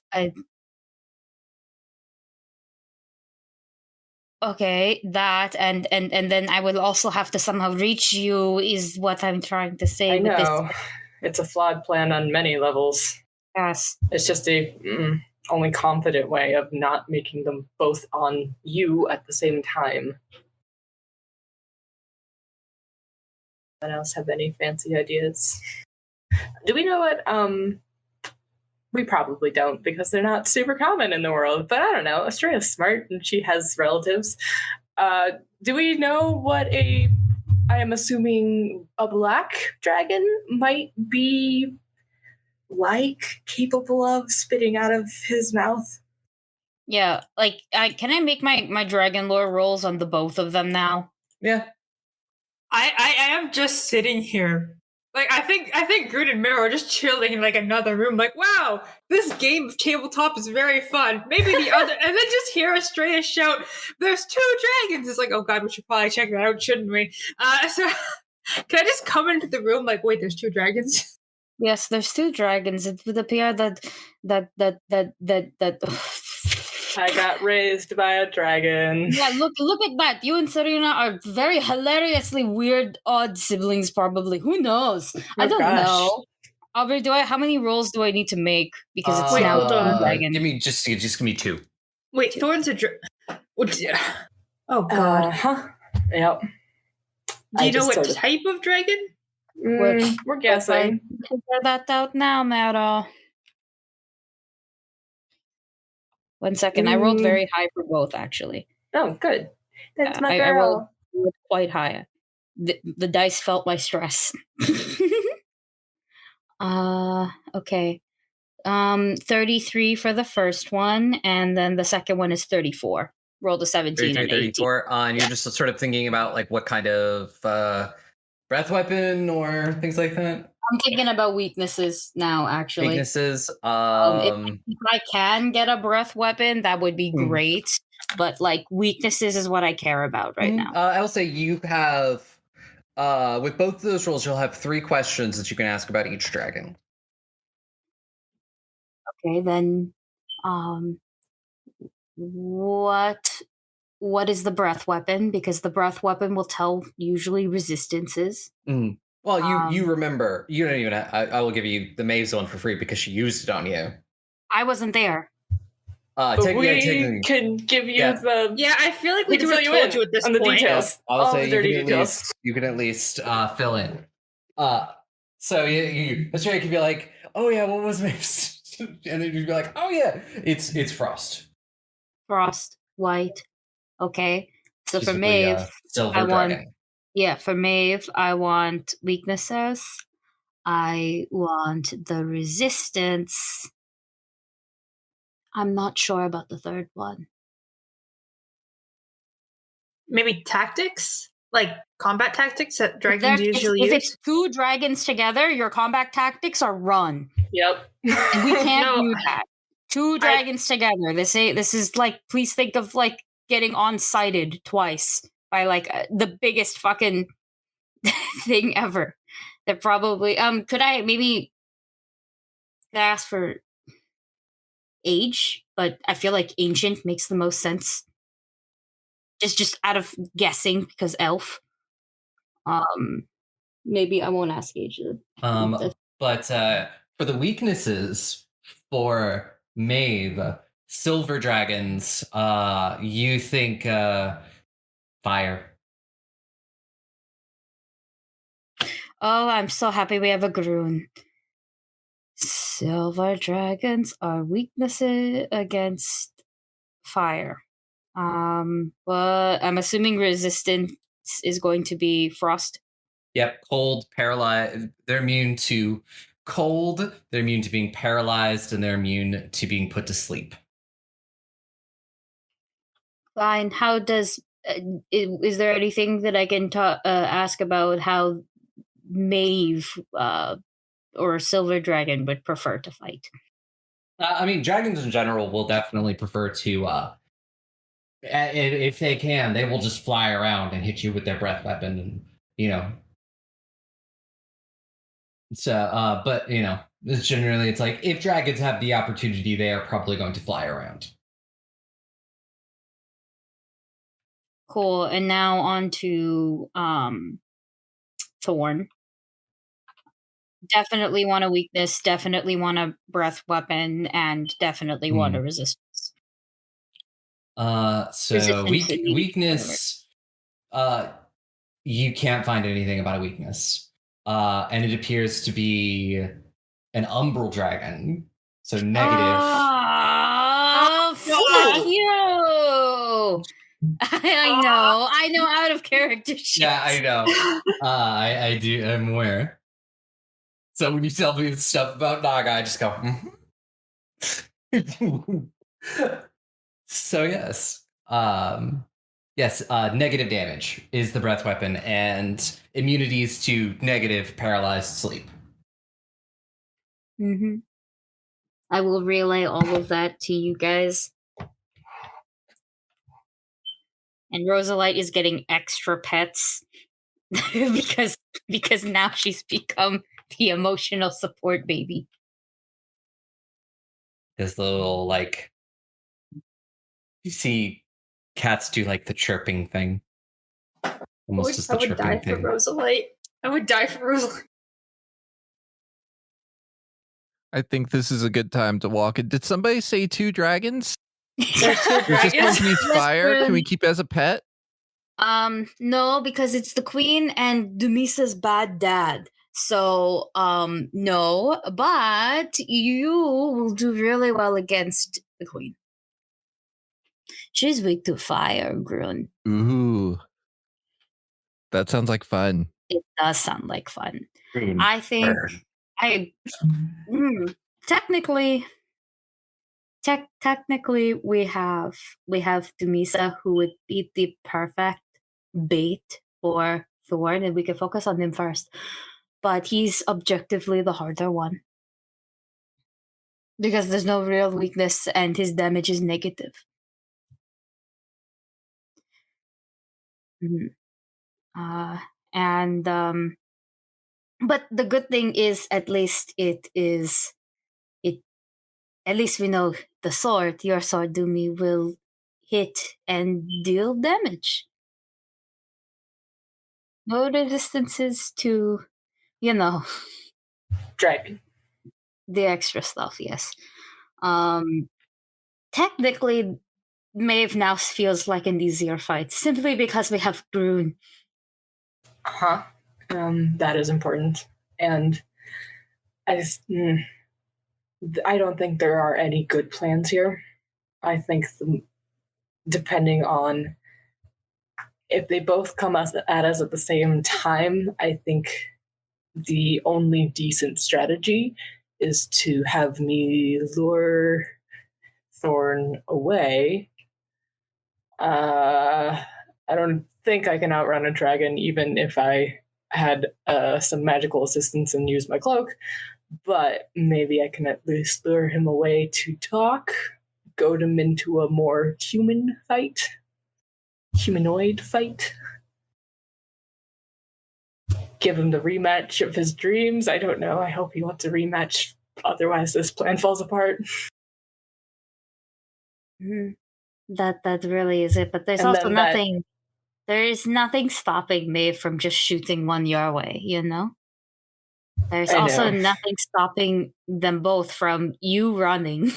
okay, that and then I will also have to somehow reach you is what I'm trying to say. I know. It's a flawed plan on many levels. Yes. It's just a only confident way of not making them both on you at the same time. Anyone else have any fancy ideas? Do we know what we probably don't, because they're not super common in the world, but I don't know. Estrella's smart and she has relatives. Do we know what I am assuming a black dragon might be like, capable of spitting out of his mouth? Yeah, like can I make my dragon lore rolls on the both of them now? Yeah. I am just sitting here. Like, I think Groot and Miro are just chilling in like another room. Like, wow, this game of tabletop is very fun. Maybe the other, and then just hear Estrella shout, "There's 2 dragons!" It's like, oh god, we should probably check that out, shouldn't we? So can I just come into the room like, wait, there's 2 dragons? Yes, there's 2 dragons. It would appear that I got raised by a dragon. Yeah, look at that. You and Serena are very hilariously weird, odd siblings, probably. Who knows? I don't know. Aubrey, how many rolls do I need to make? Because it's now hold on. dragon. Give me 2. Wait, Thorn's a oh god. Yep. Do you know what type of dragon? We're guessing. Figure that out now, Mero. 1 second. I rolled very high for both, actually. Oh, good. That's my I rolled girl. quite high. The dice felt my stress. Okay. 33 for the first one, and then the second one is 34. Rolled a 17 and 18. 34. And you're just sort of thinking about like what kind of breath weapon or things like that. I'm thinking about weaknesses now, actually. Weaknesses. If I can get a breath weapon, that would be great. But like weaknesses is what I care about right now. I'll say you have with both of those rolls, you'll have 3 questions that you can ask about each dragon. Okay, then what is the breath weapon? Because the breath weapon will tell usually resistances. Well, you remember. You don't even. I will give you the Maeve's one for free because she used it on you. I wasn't there. We can give you the. Yeah, I feel like we can would fill have told you at this on the point. details. I'll All say the dirty details. you can at least fill in. So Australia could be like, oh yeah, what was Maeve's? And then you'd be like, oh yeah, it's Frost. Frost, white. Okay. So for Specifically, Maeve, Silver I want. Dragon. Yeah, for Maeve, I want weaknesses. I want the resistance. I'm not sure about the third one. Maybe tactics? Like combat tactics that dragons usually use? If it's 2 dragons together, your combat tactics are run. Yep. And we can't do that. 2 dragons together. This is like, please think of like getting on-sighted twice by like the biggest fucking thing ever. That probably could I ask for age? But I feel like ancient makes the most sense. Just out of guessing because elf. Maybe I won't ask age. But for the weaknesses for Maeve, silver dragons, you think fire. Oh, I'm so happy we have a Groon. Silver dragons are weaknesses against fire. But I'm assuming resistance is going to be frost. Yep, cold, paralyzed. They're immune to cold, they're immune to being paralyzed, and they're immune to being put to sleep. Fine. How does is there anything that I can ask about how Maeve or Silver Dragon would prefer to fight? I mean, dragons in general will definitely prefer to, if they can, they will just fly around and hit you with their breath weapon, and So, but it's generally it's like if dragons have the opportunity, they are probably going to fly around. Cool. And now on to Thorn. Definitely want a weakness, definitely want a breath weapon, and definitely want a resistance. So weakness, you can't find anything about a weakness. And it appears to be an umbral dragon. So negative. Oh, fuck you! I know out of character shit. Yeah, I know. I do. I'm aware. So when you tell me stuff about Naga, I just go. So yes, negative damage is the breath weapon, and immunities to negative paralyzed sleep. Mm-hmm. I will relay all of that to you guys. And Rosalite is getting extra pets because now she's become the emotional support baby. This little you see cats do like the chirping thing. Almost just the chirping thing. I would die for Rosalite. I think this is a good time to walk in. Did somebody say 2 dragons? There's 2 Is this dragons. company's fire? Can we keep it as a pet? No, because it's the queen and Dumisa's bad dad. So, no, but you will do really well against the queen. She's weak to fire, Grun. Ooh. That sounds like fun. It does sound like fun. Grun, I think burn. technically we have Dumisa, who would be the perfect bait for Thorn, and we can focus on him first. But he's objectively the harder one. Because there's no real weakness and his damage is negative. But the good thing is at least at least we know the sword, your sword Dumi, will hit and deal damage. No resistances to, Dragon. the extra stuff, yes. Technically, Maeve now feels like an easier fight, simply because we have Grun. That is important. And I don't think there are any good plans here. I think depending on if they both come at us at the same time, I think the only decent strategy is to have me lure Thorn away. I don't think I can outrun a dragon, even if I had some magical assistance and use my cloak. But maybe I can at least lure him away to talk, goad him into a more humanoid fight. Give him the rematch of his dreams. I don't know. I hope he wants a rematch. Otherwise, this plan falls apart. That really is it. But there's also nothing. There is nothing stopping Maeve from just shooting one your way. There's also nothing stopping them both from you running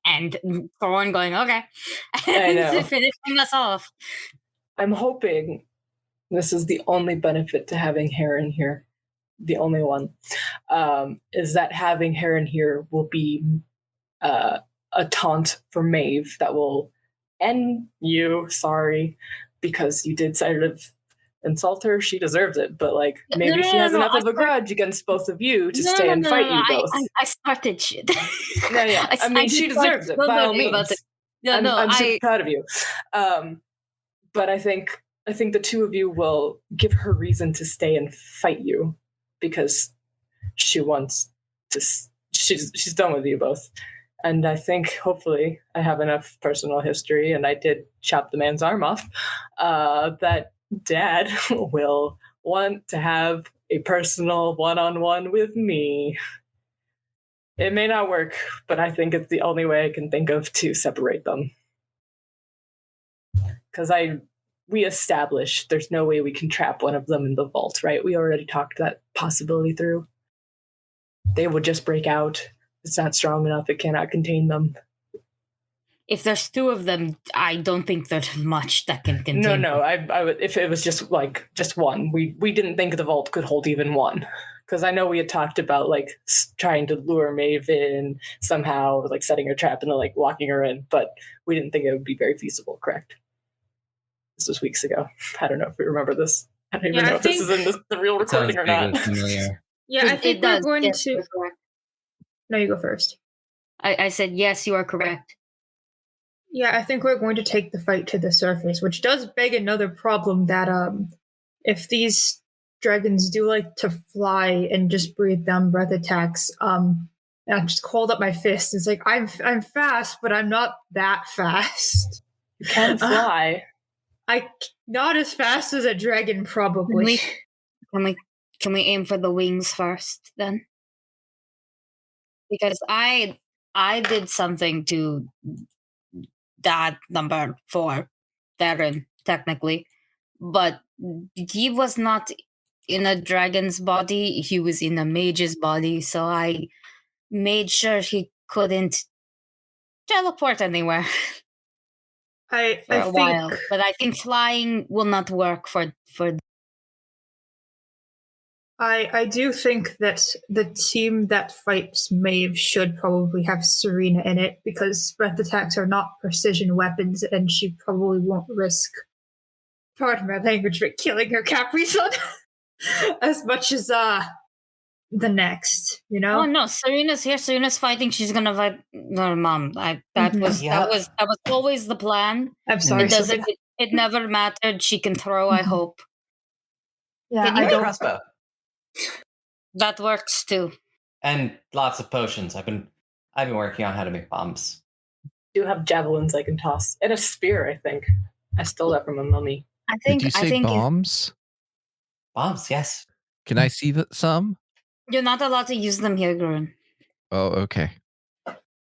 and Thorn going, okay, and finishing us off. I'm hoping this is the only benefit to having Heron here. The only one is that having Heron here will be a taunt for Maeve that will end you. Sorry, because you did sort of insult her. She deserves it, but maybe she has enough of a grudge against both of you to stay and fight you both. I started shit. Yeah. I mean, she deserves it by all means. I'm super proud of you. But I think the two of you will give her reason to stay and fight you because she wants to. She's done with you both. And I think, hopefully, I have enough personal history, and I did chop the man's arm off, that Dad will want to have a personal one-on-one with me. It may not work, but I think it's the only way I can think of to separate them. Because we established there's no way we can trap one of them in the vault, right? We already talked that possibility through. They would just break out. It's not strong enough. It cannot contain them. If there's two of them, I don't think there's much that can contain them. No. I would, if it was just one. We didn't think the vault could hold even one. Because I know we had talked about trying to lure Maeve in somehow, setting her trap and then walking her in, but we didn't think it would be very feasible, correct? This was weeks ago. I don't know if we remember this. I don't even know if this is in the real recording or not. Familiar. Yeah, I think we're going to... No, you go first. I said, yes, you are correct. Yeah, I think we're going to take the fight to the surface, which does beg another problem that if these dragons do like to fly and just breathe down breath attacks, and I just hold up my fist. It's I'm fast, but I'm not that fast. You can fly. Not as fast as a dragon, probably. Can we aim for the wings first, then? Because I did something to that number 4, Darren, technically, but he was not in a dragon's body. He was in a mage's body, so I made sure he couldn't teleport anywhere. For a while, but I think flying will not work for I do think that the team that fights Maeve should probably have Serena in it because breath attacks are not precision weapons, and she probably won't risk, pardon my language, but killing her Capri Sun as much as the next. You know? Oh no, Serena's here. Serena's fighting. She's gonna fight her mom. That was always the plan. I'm sorry. It never mattered. She can throw. I hope. Yeah, I don't crossbow. That works too. And lots of potions. I've been working on how to make bombs. Do have javelins I can toss and a spear. I think I stole that from a mummy. Did you say bombs? Bombs, yes. Can I see some? You're not allowed to use them here, Grun. Oh, okay.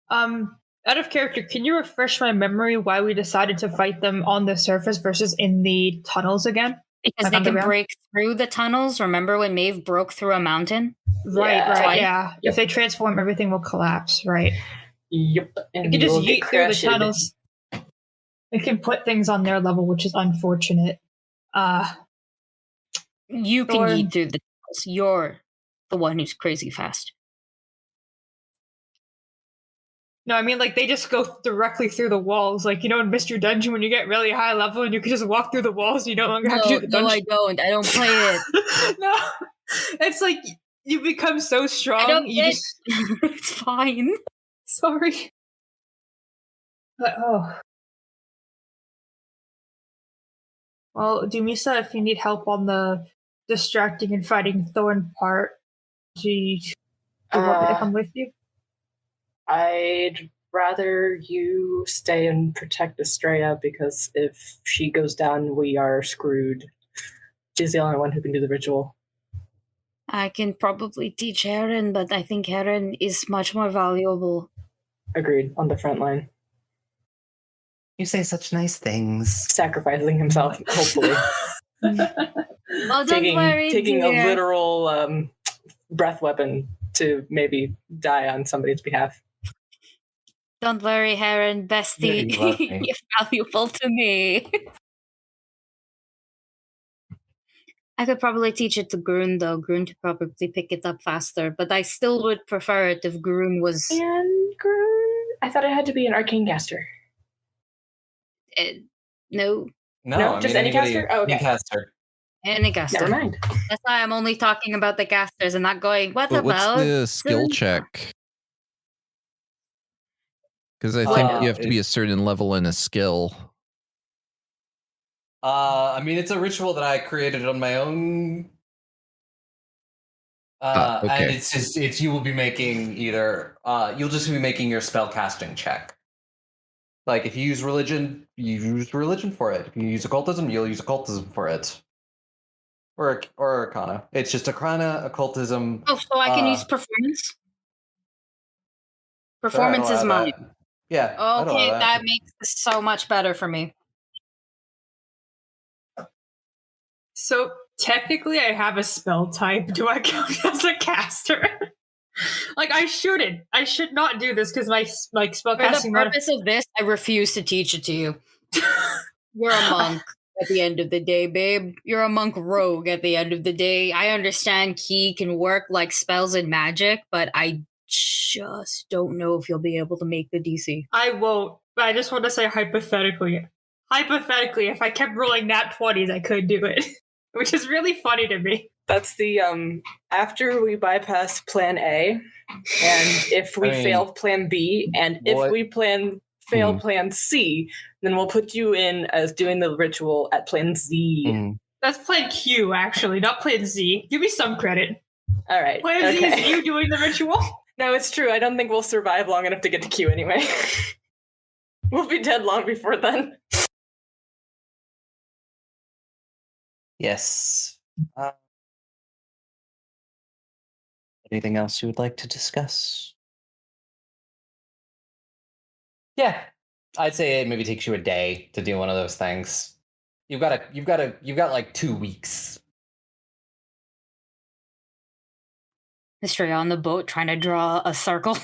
Out of character, can you refresh my memory why we decided to fight them on the surface versus in the tunnels again? Because they can break through the tunnels. Remember when Maeve broke through a mountain? Right, yeah. Yep. If they transform, everything will collapse, right? Yep. And you can just yeet through the tunnels. It can put things on their level, which is unfortunate. You can yeet through the tunnels. You're the one who's crazy fast. No, I mean, like, they just go directly through the walls. Like, you know, in Mystery Dungeon, when you get really high level and you can just walk through the walls, you no longer have to do the dungeon. No, I don't. I don't play it. No. It's like, you become so strong. It's fine. Sorry. But, Well, Dumisa, if you need help on the distracting and fighting Thorn part, do you want me to come with you? I'd rather you stay and protect Estrella because if she goes down, we are screwed. She's the only one who can do the ritual. I can probably teach Heron, but I think Heron is much more valuable. Agreed, on the front line. You say such nice things. Sacrificing himself, hopefully. Well, taking a literal breath weapon to maybe die on somebody's behalf. Don't worry, Heron, bestie. You're valuable to me. I could probably teach it to Grun, though. Grun could probably pick it up faster, but I still would prefer it if Grun was... And Grun? I thought it had to be an arcane caster. No. No, just any caster? Oh, okay. Any caster. Any caster. Never mind. That's why I'm only talking about the casters and not going, what's the skill check? Because I think you have to be a certain level in a skill. I mean, it's a ritual that I created on my own. Okay. And it's you will be making either you'll just be making your spell casting check. Like if you use religion, you use religion for it. If you use occultism, you'll use occultism for it. Or arcana. It's just arcana, occultism. Oh, so I can use performance? Performance is mine. Yeah. Okay, that makes this so much better for me. So technically I have a spell type. Do I count as a caster? Like I shouldn't. I should not do this because my spell casting. For the purpose of this, I refuse to teach it to you. You're a monk at the end of the day, babe. You're a monk rogue at the end of the day. I understand key can work like spells and magic, but I just don't know if you'll be able to make the DC. I won't. But I just want to say hypothetically. Hypothetically, if I kept rolling nat 20s, I could do it. Which is really funny to me. That's the after we bypass plan A, and if we fail plan B, and if we fail plan C, then we'll put you in as doing the ritual at plan Z. That's plan Q, actually, not plan Z. Give me some credit. All right. Plan Z is you doing the ritual? No, it's true. I don't think we'll survive long enough to get to Q anyway. We'll be dead long before then. Yes. Anything else you would like to discuss? Yeah, I'd say it maybe takes you a day to do one of those things. You've got like 2 weeks. Mystery on the boat trying to draw a circle.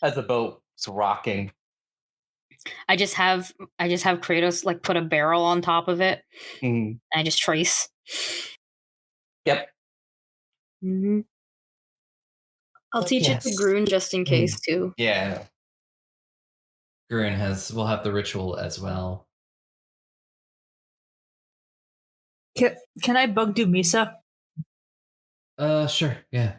As the boat's rocking. I just have Kratos like put a barrel on top of it. And I just trace. Yep. Mm-hmm. I'll But teach it to yes. Groon just in case too. Yeah. Grun will have the ritual as well. Can I bug do Misa? Sure, yeah.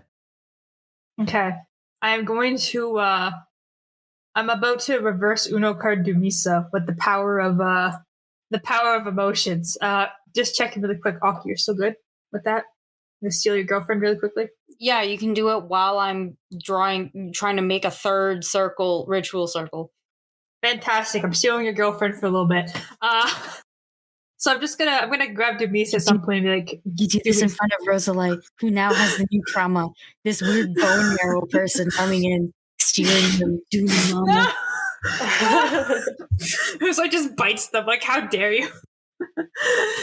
Okay. I'm going to I'm about to reverse Uno card Dumisa with the power of emotions. Just checking really quick. Aki, you're still good with that? I'm gonna steal your girlfriend really quickly. Yeah, you can do it while I'm trying to make a third ritual circle. Fantastic. I'm stealing your girlfriend for a little bit. So I'm gonna grab Dumisa at some point and be like, You do this in front of Rosalite, who now has the new trauma. This weird bone marrow person coming in, stealing them, doing mama. Who's like just bites them, like, how dare you?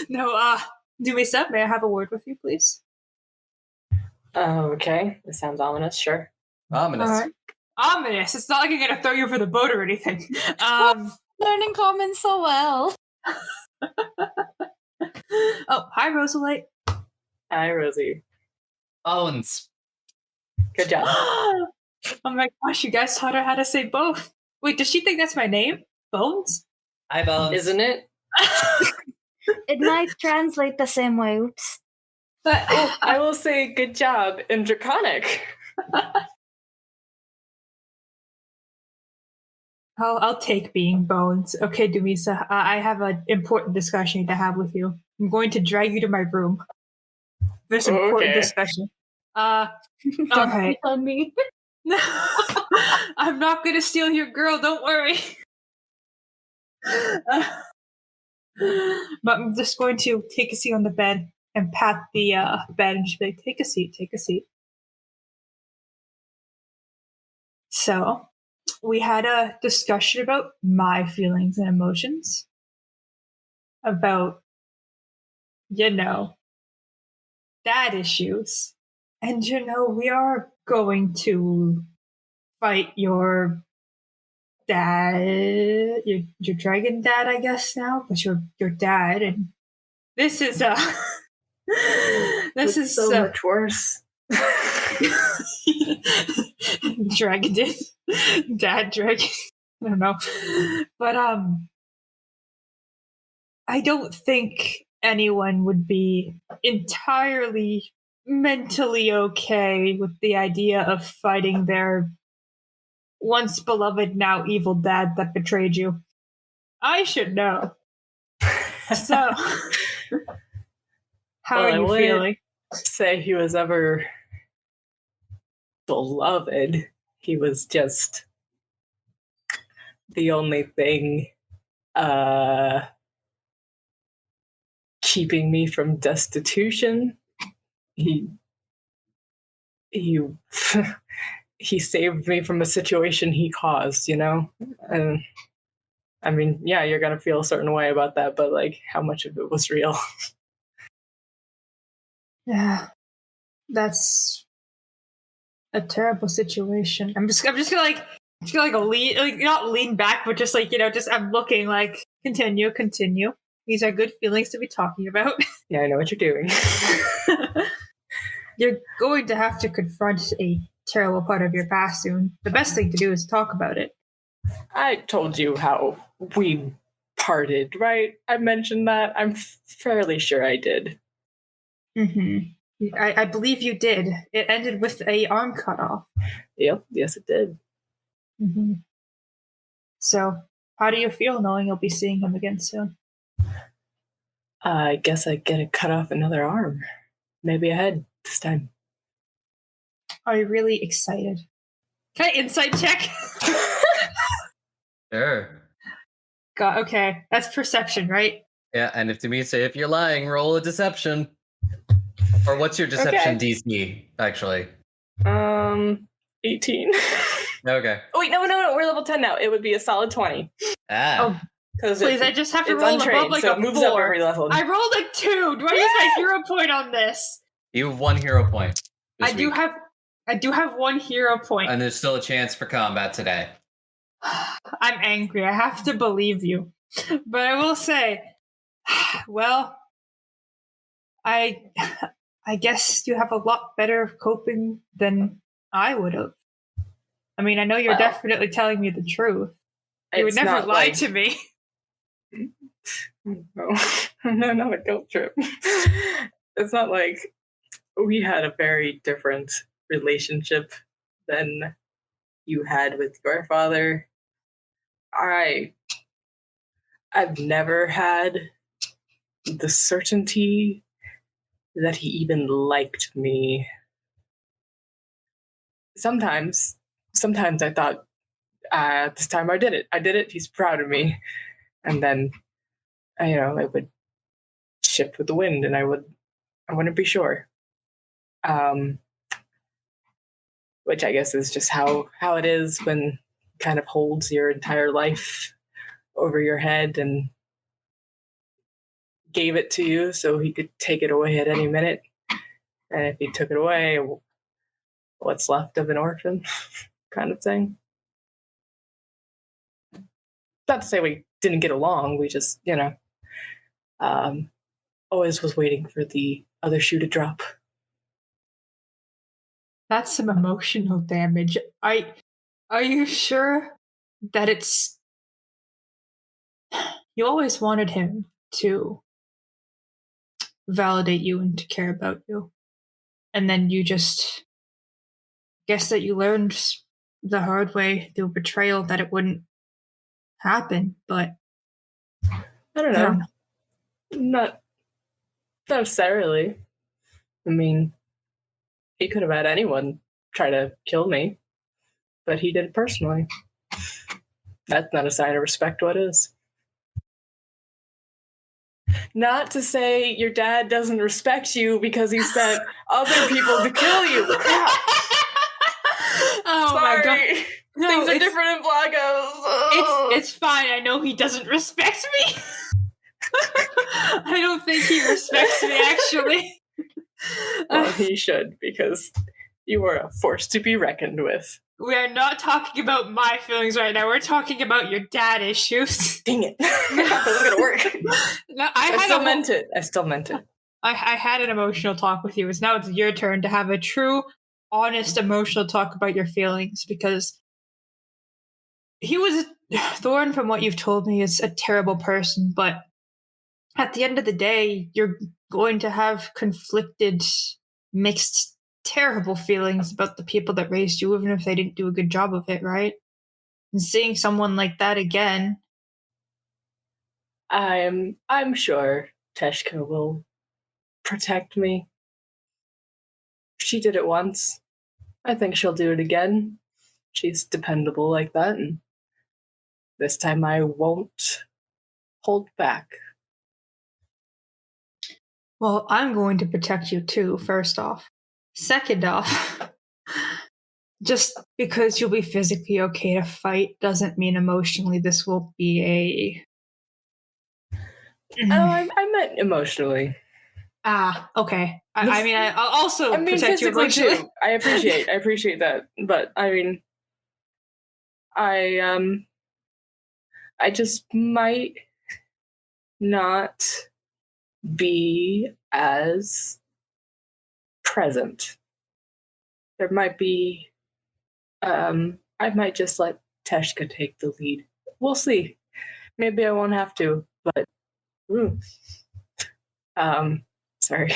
No, Dumisa, may I have a word with you, please? Okay, this sounds ominous. Sure. Ominous. All right. Ominous. It's not like I'm gonna throw you for the boat or anything. Learning common so well. Oh, hi, Rosalite. Hi, Rosie. Owens. Good job. Oh my gosh, you guys taught her how to say both. Wait, does she think that's my name? Bones? Hi, Bones. Isn't it? It might translate the same way. Oops. But I will say good job in Draconic. I'll take being Bones. Okay, Dumisa, I have an important discussion to have with you. I'm going to drag you to my room. This important discussion. Okay. On me. I'm not going to steal your girl, don't worry. But I'm just going to take a seat on the bed and pat the bed and just be like, take a seat, take a seat. So, we had a discussion about my feelings and emotions. About, dad issues. And, we are going to fight your dad, your dragon dad, I guess now, but your dad, and this is this is so much worse. dragon dad dragon. I don't know, but I don't think anyone would be entirely mentally okay with the idea of fighting their once beloved, now evil dad that betrayed you. I should know. So, how are you feeling? Say he was ever beloved. He was just the only thing keeping me from destitution. He he saved me from a situation he caused, And I mean, yeah, you're gonna feel a certain way about that, but like, how much of it was real? Yeah, that's a terrible situation. I'm just gonna lean, not lean back, but just I'm looking like continue. These are good feelings to be talking about. Yeah, I know what you're doing. You're going to have to confront a terrible part of your past soon. The best thing to do is talk about it. I told you how we parted, right? I mentioned that. I'm fairly sure I did. Mm-hmm. I believe you did. It ended with a arm cut off. Yep, yes it did. Mm-hmm. So, how do you feel knowing you'll be seeing him again soon? I guess I get to cut off another arm. Maybe a head this time. Are you really excited? Can I insight check? Sure. God, okay. That's perception, right? Yeah, and if you're lying, roll a deception. Or what's your deception DC, actually? 18. Okay. Oh, wait, no, we're level 10 now. It would be a solid 20. Oh, please, I just have to roll untrained, above like so a it moves 4. up every level. I rolled a 2. Do I use my hero point on this? You have 1 hero point. I do have 1 hero point. And there's still a chance for combat today. I'm angry. I have to believe you. But I will say, well, I I guess you have a lot better coping than I would have. I mean, I know you're definitely telling me the truth. You would never lie to me. No, not a guilt trip. It's not like we had a very different relationship than you had with your father. I've never had the certainty that he even liked me. Sometimes I thought, this time I did it, he's proud of me. And then, I would shift with the wind and I wouldn't be sure. Which I guess is just how it is when kind of holds your entire life over your head and gave it to you so he could take it away at any minute. And if he took it away, what's left of an orphan kind of thing. Not to say we didn't get along, we just, always was waiting for the other shoe to drop. That's some emotional damage. Are you sure that it's... You always wanted him to validate you and to care about you. And then you just... guess that you learned the hard way through betrayal that it wouldn't happen, but... I don't know. Not necessarily. I mean, he could have had anyone try to kill me, but he did it personally. That's not a sign of respect, what is? Not to say your dad doesn't respect you because he sent other people to kill you. Crap. Oh Sorry. my god. No, things are different in Vlagos. It's fine. I know he doesn't respect me. I don't think he respects me, actually. Well, he should, because you are a force to be reckoned with. We are not talking about my feelings right now. We're talking about your dad issues. Dang it. I thought this was going to work. No, I still meant it. I had an emotional talk with you. Now it's your turn to have a true, honest, emotional talk about your feelings, because he was... Thorn, from what you've told me, is a terrible person, but at the end of the day, you're going to have conflicted, mixed, terrible feelings about the people that raised you, even if they didn't do a good job of it, right? And seeing someone like that again... I'm sure Teshka will protect me. She did it once. I think she'll do it again. She's dependable like that, and this time I won't hold back. Well, I'm going to protect you too, first off. Second off, just because you'll be physically okay to fight doesn't mean emotionally this will be a... I meant emotionally. Okay. I'll also protect you emotionally too. I appreciate that. But I mean, I just might not be as present. There might be, I might just let Teshka take the lead. We'll see. Maybe I won't have to, but, sorry.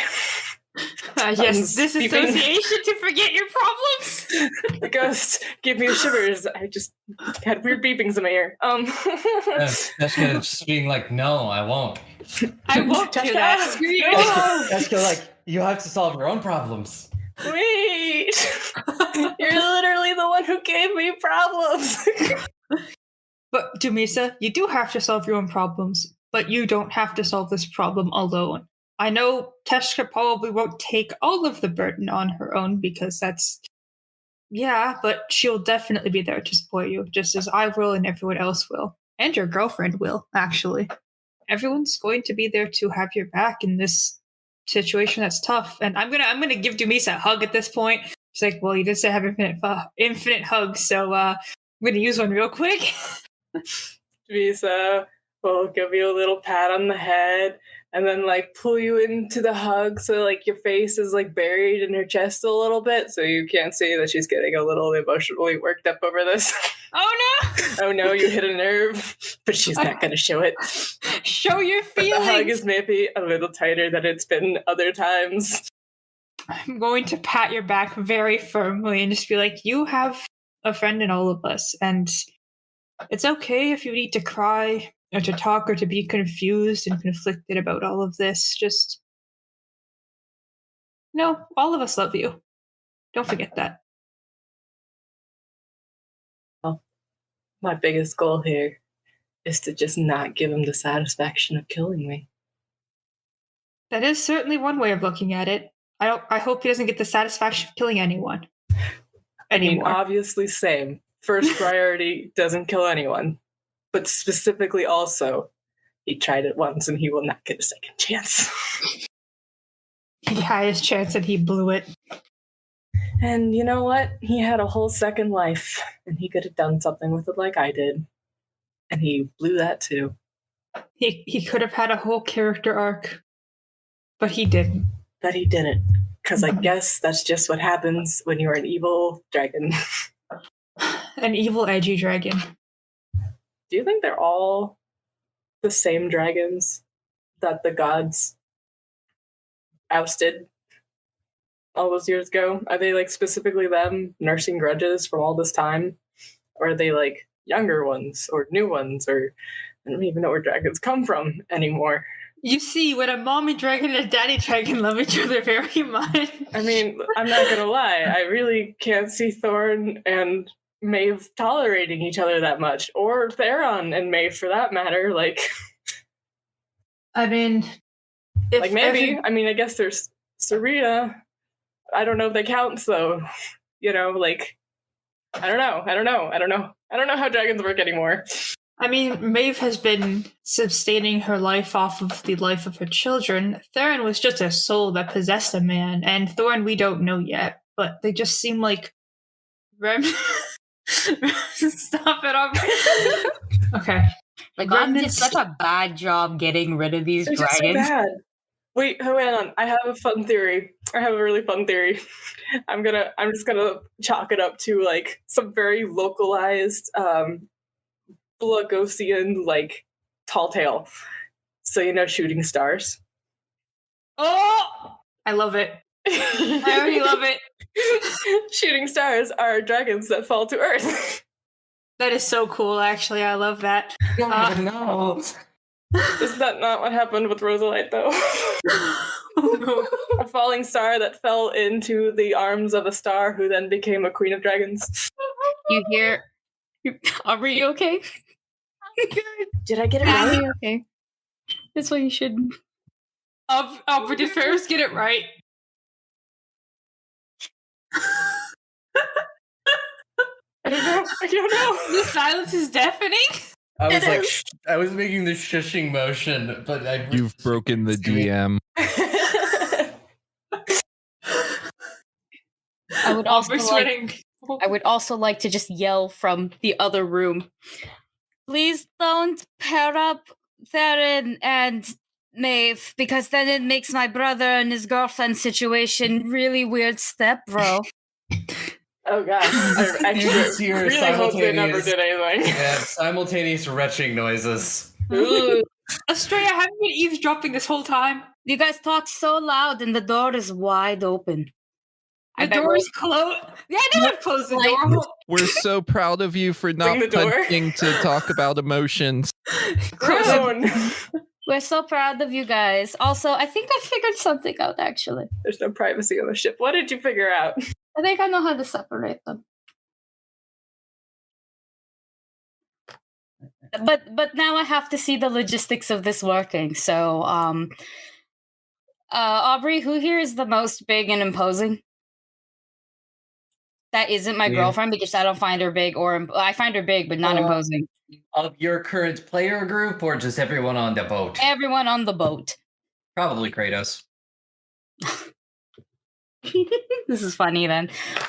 Yes, disassociation to forget your problems. The ghost gave me shivers. I just had weird beepings in my ear. Teshka just being like, no, I won't. I won't do that. Teshka, like, you have to solve your own problems. Wait! You're literally the one who gave me problems. But, Dumisa, you do have to solve your own problems, but you don't have to solve this problem alone. I know Teshka probably won't take all of the burden on her own, because that's... Yeah, but she'll definitely be there to support you, just as I will and everyone else will. And your girlfriend will, actually. Everyone's going to be there to have your back in this situation that's tough. And I'm gonna give Dumisa a hug at this point. She's like, well, you did say have infinite hugs, so I'm gonna use one real quick. Dumisa will give you a little pat on the head and then like pull you into the hug so like your face is like buried in her chest a little bit so you can't see that she's getting a little emotionally worked up over this. Oh no! Oh no, you hit a nerve, but she's not going to show it. Show your But the hug feelings! is maybe a little tighter than it's been other times. I'm going to pat your back very firmly and just be like, you have a friend in all of us, and it's okay if you need to cry or to talk or to be confused and conflicted about all of this. Just, no, all of us love you. Don't forget that. My biggest goal here is to just not give him the satisfaction of killing me. That is certainly one way of looking at it. I hope he doesn't get the satisfaction of killing anyone. I mean, Anymore. obviously, same. First priority doesn't kill anyone. But specifically also, he tried it once and he will not get a second chance. He had his chance and he blew it. And you know what? He had a whole second life, and he could have done something with it like I did. And he blew that too. He could have had a whole character arc, but he didn't. But he didn't. Because I guess that's just what happens when you're an evil dragon. An evil, edgy dragon. Do you think they're all the same dragons that the gods ousted all those years ago? Are they like specifically them nursing grudges from all this time? Or are they like younger ones or new ones? Or I don't even know where dragons come from anymore. You see, when a mommy dragon and a daddy dragon love each other very much. I mean, I'm not gonna lie, I really can't see Thorn and Maeve tolerating each other that much. Or Theron and Maeve for that matter. Like, I mean, if like maybe. I mean, I guess there's Serena. I don't know if that counts though. You know, like I don't know how dragons work anymore. I mean, Maeve has been sustaining her life off of the life of her children. Theron was just a soul that possessed a man, and Thorn we don't know yet, but they just seem like Stop it! Okay. Like, God did such a bad job getting rid of these They're dragons. just so bad. Wait, hold on. I have a fun theory. I have a really fun theory. I'm just gonna chalk it up to like some very localized Vlagosian like tall tale. So you know shooting stars. Oh, I love it. I already love it. Shooting stars are dragons that fall to Earth. That is so cool, actually. I love that. No. Is that not what happened with Rosalite, though? Oh, no. A falling star that fell into the arms of a star who then became a queen of dragons. You hear... Are you okay? Did I get it right? Okay. That's what you should... But did Ferris get it right? I don't know. The silence is deafening. I was making the shushing motion, but You've broken the DM. I would also like to just yell from the other room. Please don't pair up Theron and Maeve, because then it makes my brother and his girlfriend situation really weird step, bro. Oh gosh. I actually really hope they never did anything. Yeah, simultaneous retching noises. Australia, haven't been eavesdropping this whole time. You guys talk so loud and the door is wide open. The door is closed. Yeah, I never closed the door. We're so proud of you for not punching to talk about emotions. We're so proud of you guys. Also, I think I figured something out, actually. There's no privacy on the ship. What did you figure out? I think I know how to separate them. But now I have to see the logistics of this working. So, Aubrey, who here is the most big and imposing? That isn't my girlfriend, because I don't find her big, or I find her big but not imposing. Of your current player group, or just everyone on the boat? Everyone on the boat. Probably Kratos. This is funny then.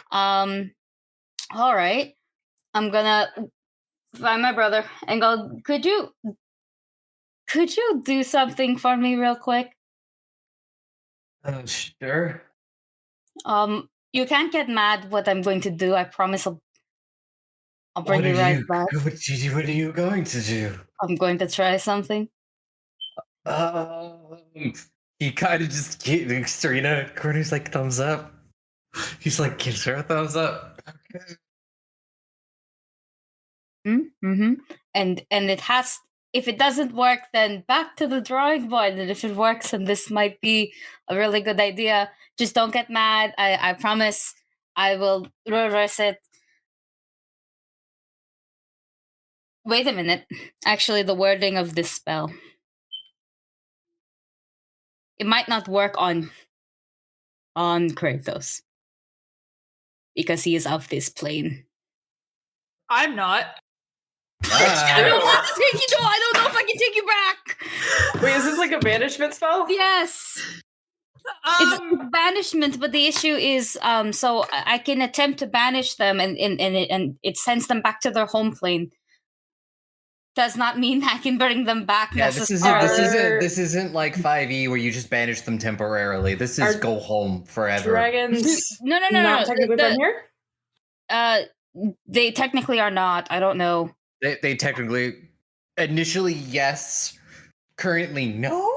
All right. I'm gonna find my brother and go, could you Could you do something for me real quick? Sure. You can't get mad what I'm going to do. I promise I'll bring you right back. What are you going to do? I'm going to try something. He kind of just gives Serena Corner's like thumbs up. He's like gives her a thumbs up. Okay. Mm-hmm. And it has. If it doesn't work, then back to the drawing board. And if it works, then this might be a really good idea. Just don't get mad. I promise I will reverse it. Wait a minute. Actually, the wording of this spell. It might not work on Kratos. Because he is of this plane. I'm not. I don't want to take you. I don't know if I can take you back. Wait, is this like a banishment spell? Yes. It's banishment, but the issue is, so I can attempt to banish them, and it sends them back to their home plane. Does not mean I can bring them back. Yeah, this isn't like 5e where you just banish them temporarily. This is go home forever. Dragons. No. Not technically from here. They technically are not. I don't know. They technically, initially yes, currently no.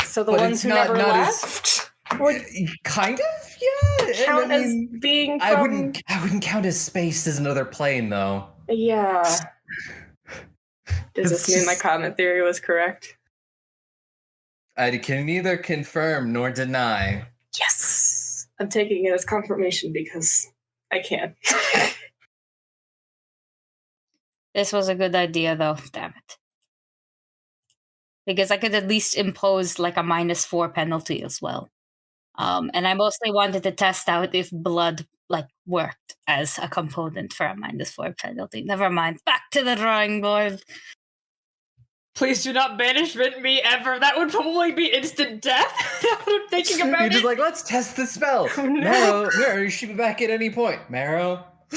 So the ones who never left would kind of count as being. I wouldn't count as space as another plane though. Yeah. Does this mean my comment theory was correct? I can neither confirm nor deny. Yes, I'm taking it as confirmation because I can. This was a good idea, though. Damn it. Because I could at least impose like a -4 penalty as well. And I mostly wanted to test out if blood worked as a component for a -4 penalty. Never mind. Back to the drawing board. Please do not banishment me ever. That would probably be instant death. I'm thinking about You're just like, let's test the spell. Oh, no. Marrow, you should be back at any point. Marrow. I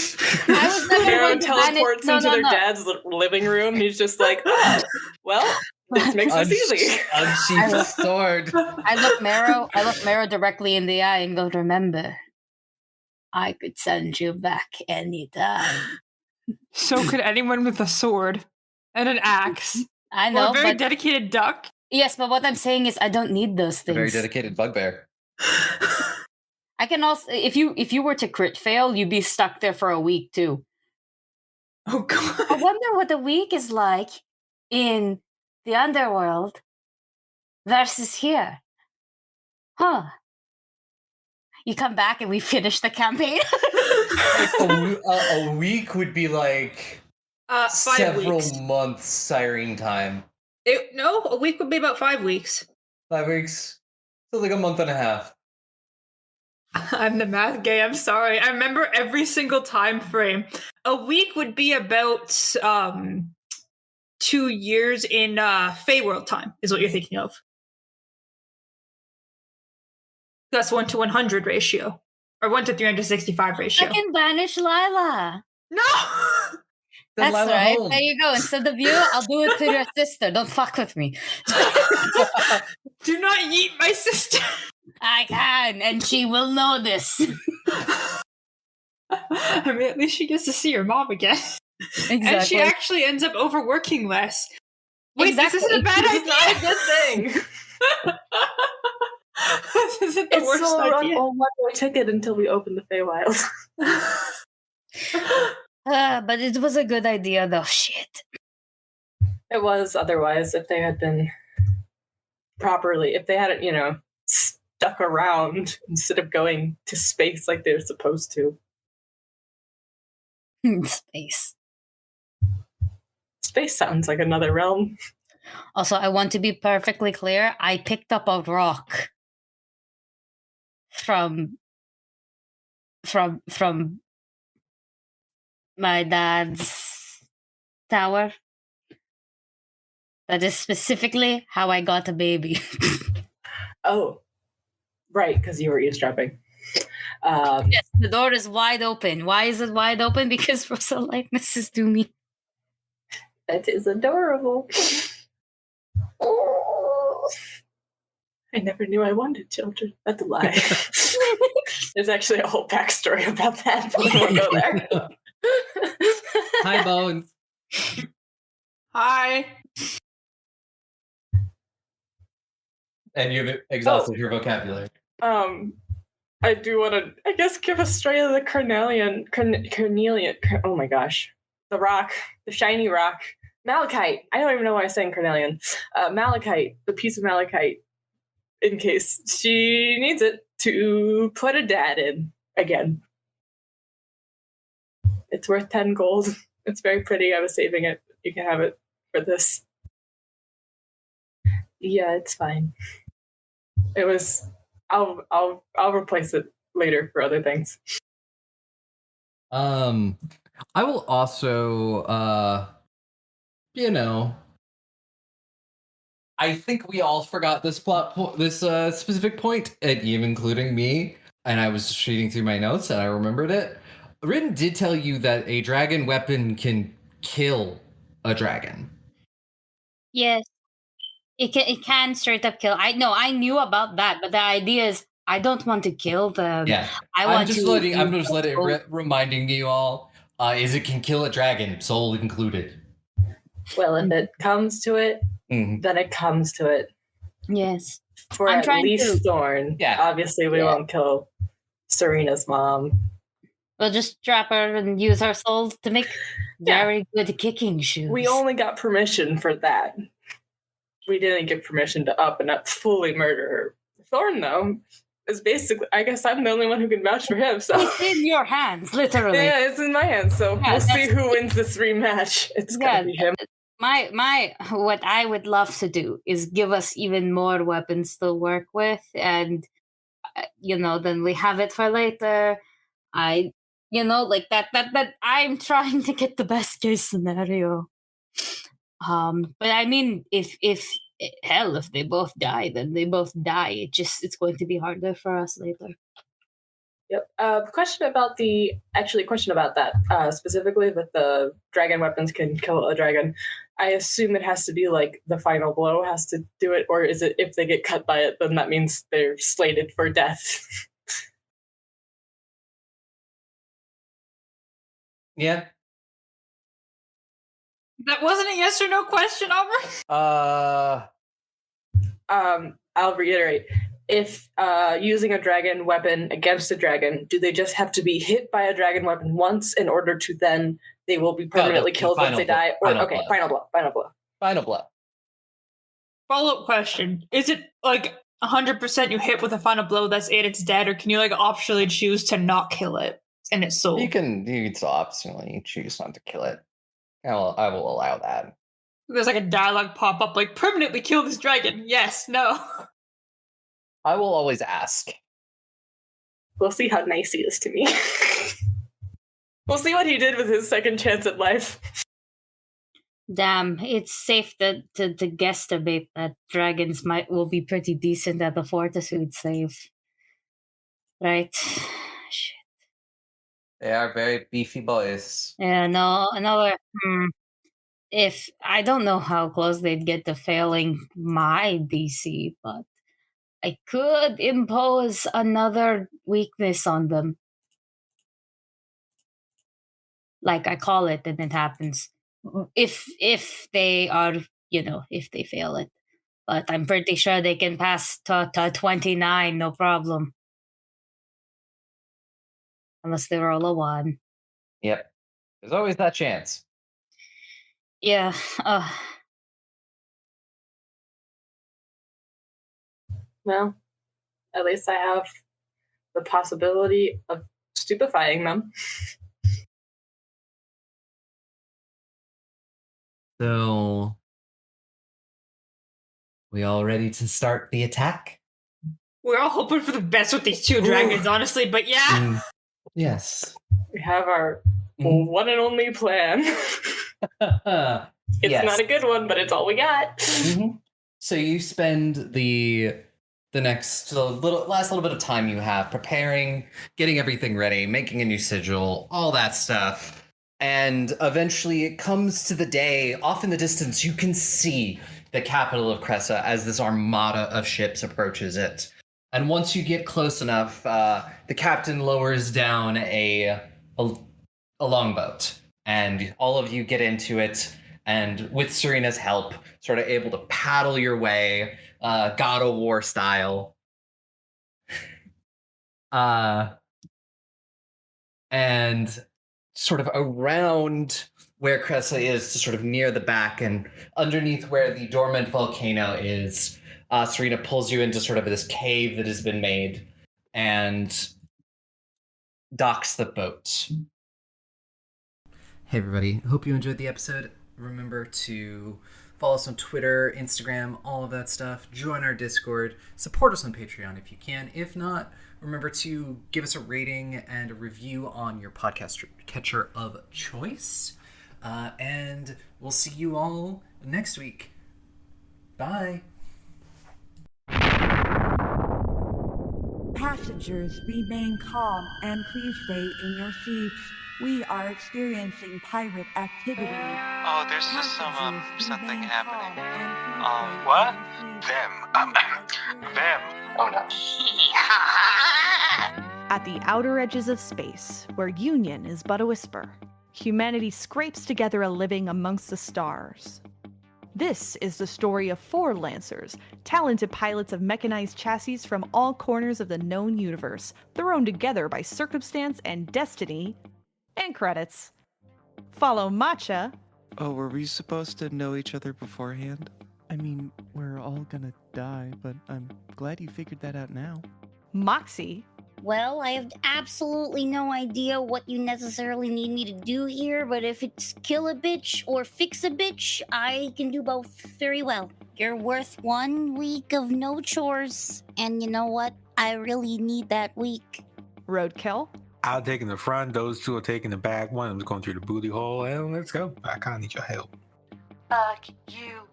was never Marrow going to teleports into their dad's living room. He's just like, oh, well, this makes this easy. Unsheath the sword. I look Marrow directly in the eye and go, remember, I could send you back anytime. So could anyone with a sword and an axe. I know, or a very dedicated duck. Yes, but what I'm saying is I don't need those things. A very dedicated bugbear. I can also, if you were to crit fail, you'd be stuck there for a week too. Oh god! I wonder what the week is like in the underworld versus here. Huh? You come back and we finish the campaign. a week would be like 5 several weeks. months siren time. No, a week would be about 5 weeks. 5 weeks. So like a month and a half. I'm the math gay, I'm sorry. I remember every single time frame. A week would be about 2 years in Feyworld time, is what you're thinking of. That's 1 to 100 ratio. Or 1 to 365 ratio. I can banish Lila. No! That's Lila right. home. There you go. Instead of you, I'll do it to your sister. Don't fuck with me. Do not yeet my sister. I can, and she will know this. I mean, at least she gets to see her mom again. Exactly. And she actually ends up overworking less. Wait, Exactly. this isn't a bad It's not a idea. good thing. This isn't the It's worst still idea. a one-way ticket until we open the Feywild. But it was a good idea, though. Shit. It was otherwise if they had been properly, if they hadn't, stuck around instead of going to space like they're supposed to. Space. Space sounds like another realm. Also, I want to be perfectly clear. I picked up a rock from my dad's tower. That is specifically how I got a baby. Oh, right, because you were eavesdropping. Yes, the door is wide open. Why is it wide open? Because Rosa likeness is to me. That is adorable. I never knew I wanted children. That's a lie. There's actually a whole backstory about that, but we won't go there. Hi, Bones. Hi. And you've exhausted your vocabulary. I do want to, I guess, give Australia the carnelian, oh my gosh, the rock, the shiny rock, malachite. I don't even know why I'm saying carnelian. Malachite, the piece of malachite, in case she needs it to put a dad in again. It's worth 10 gold. It's very pretty. I was saving it. You can have it for this. Yeah, it's fine. It was. I'll replace it later for other things. I will also, I think we all forgot this this specific point, and even including me. And I was reading through my notes, and I remembered it. Rin did tell you that a dragon weapon can kill a dragon. Yes. It can straight up kill. I know, I knew about that, but the idea is I don't want to kill them. Yeah, I'm just reminding you all. Is it can kill a dragon, soul included. Well, if it comes to it, then it comes to it. Yes. For at least Thorn. Yeah. Obviously, we won't kill Serena's mom. We'll just trap her and use our souls to make very good kicking shoes. We only got permission for that. We didn't get permission to up and up fully murder her. Thorn, though, is basically, I guess I'm the only one who can vouch for him. So it's in your hands, literally. Yeah, it's in my hands. So we'll see who wins this rematch. It's gonna be him. What I would love to do is give us even more weapons to work with, and then we have it for later. Like that I'm trying to get the best case scenario. But I mean, if they both die, then they both die. It's going to be harder for us later. Yep. Question about that specifically that the dragon weapons can kill a dragon. I assume it has to be like the final blow has to do it, or is it if they get cut by it, then that means they're slated for death? Yeah. That wasn't a yes or no question, Aubrey? I'll reiterate. If using a dragon weapon against a dragon, do they just have to be hit by a dragon weapon once in order to then they will be permanently killed once they die? Or final blow. Follow-up question. Is it like 100% you hit with a final blow, that's it, it's dead, or can you like optionally choose to not kill it and it's soul? You can still optionally choose not to kill it. I will allow that. There's like a dialogue pop up like permanently kill this dragon. Yes, no. I will always ask. We'll see how nice he is to me. We'll see what he did with his second chance at life. Damn, it's safe to guesstimate that dragons will be pretty decent at the fortitude save. Right? Shit. They are very beefy boys. Yeah, if I don't know how close they'd get to failing my DC, but I could impose another weakness on them. Like I call it and it happens. If they are, if they fail it. But I'm pretty sure they can pass to 29, no problem. Unless they roll a 1. Yep. There's always that chance. Yeah. Well, at least I have the possibility of stupefying them. So, we all ready to start the attack? We're all hoping for the best with these two dragons, honestly, but yeah. Yes. We have our one and only plan. It's not a good one, but it's all we got. So you spend the next last little bit of time you have preparing, getting everything ready, making a new sigil, all that stuff. And eventually it comes to the day. Off in the distance, you can see the capital of Cressa as this armada of ships approaches it. And once you get close enough, the captain lowers down a longboat, and all of you get into it, and with Serena's help, sort of able to paddle your way, God of War style. And sort of around where Cressa is, to sort of near the back and underneath where the dormant volcano is, Serena pulls you into sort of this cave that has been made and docks the boat. Hey everybody, hope you enjoyed the episode. Remember to follow us on Twitter, Instagram, all of that stuff. Join our Discord. Support us on Patreon if you can. If not, remember to give us a rating and a review on your podcast catcher of choice. And we'll see you all next week. Bye. Passengers, remain calm and please stay in your seats. We are experiencing pirate activity. Oh, there's just something happening. What? Them. Them. Oh no. At the outer edges of space, where union is but a whisper, humanity scrapes together a living amongst the stars. This is the story of 4 Lancers, talented pilots of mechanized chassis from all corners of the known universe, thrown together by circumstance and destiny, and credits. Follow Matcha. Oh, were we supposed to know each other beforehand? I mean, we're all gonna die, but I'm glad you figured that out now. Moxie. Well, I have absolutely no idea what you necessarily need me to do here, but if it's kill a bitch or fix a bitch, I can do both very well. You're worth 1 week of no chores, and you know what? I really need that week. Roadkill. I'll take in the front, those 2 are taking the back. One of them's going through the booty hole, and let's go. I kinda need your help. Fuck you.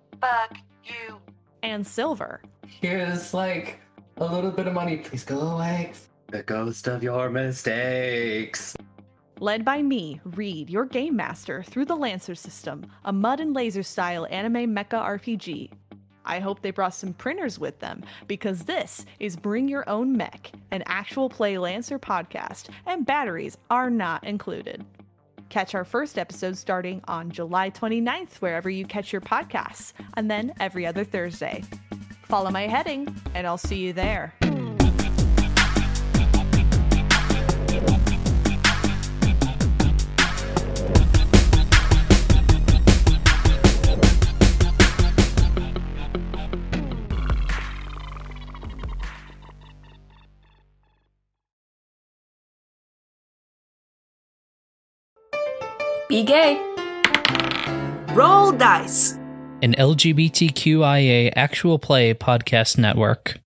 And Silver. Here's like a little bit of money. Please go away. The ghost of your mistakes. Led by me, Reed, your game master, through the Lancer system, a mud and laser style anime mecha RPG. I hope they brought some printers with them, because this is Bring Your Own Mech, an actual play Lancer podcast, and batteries are not included. Catch our first episode starting on July 29th, wherever you catch your podcasts, and then every other Thursday. Follow my heading, and I'll see you there. Be gay. Roll dice. An LGBTQIA actual play podcast network.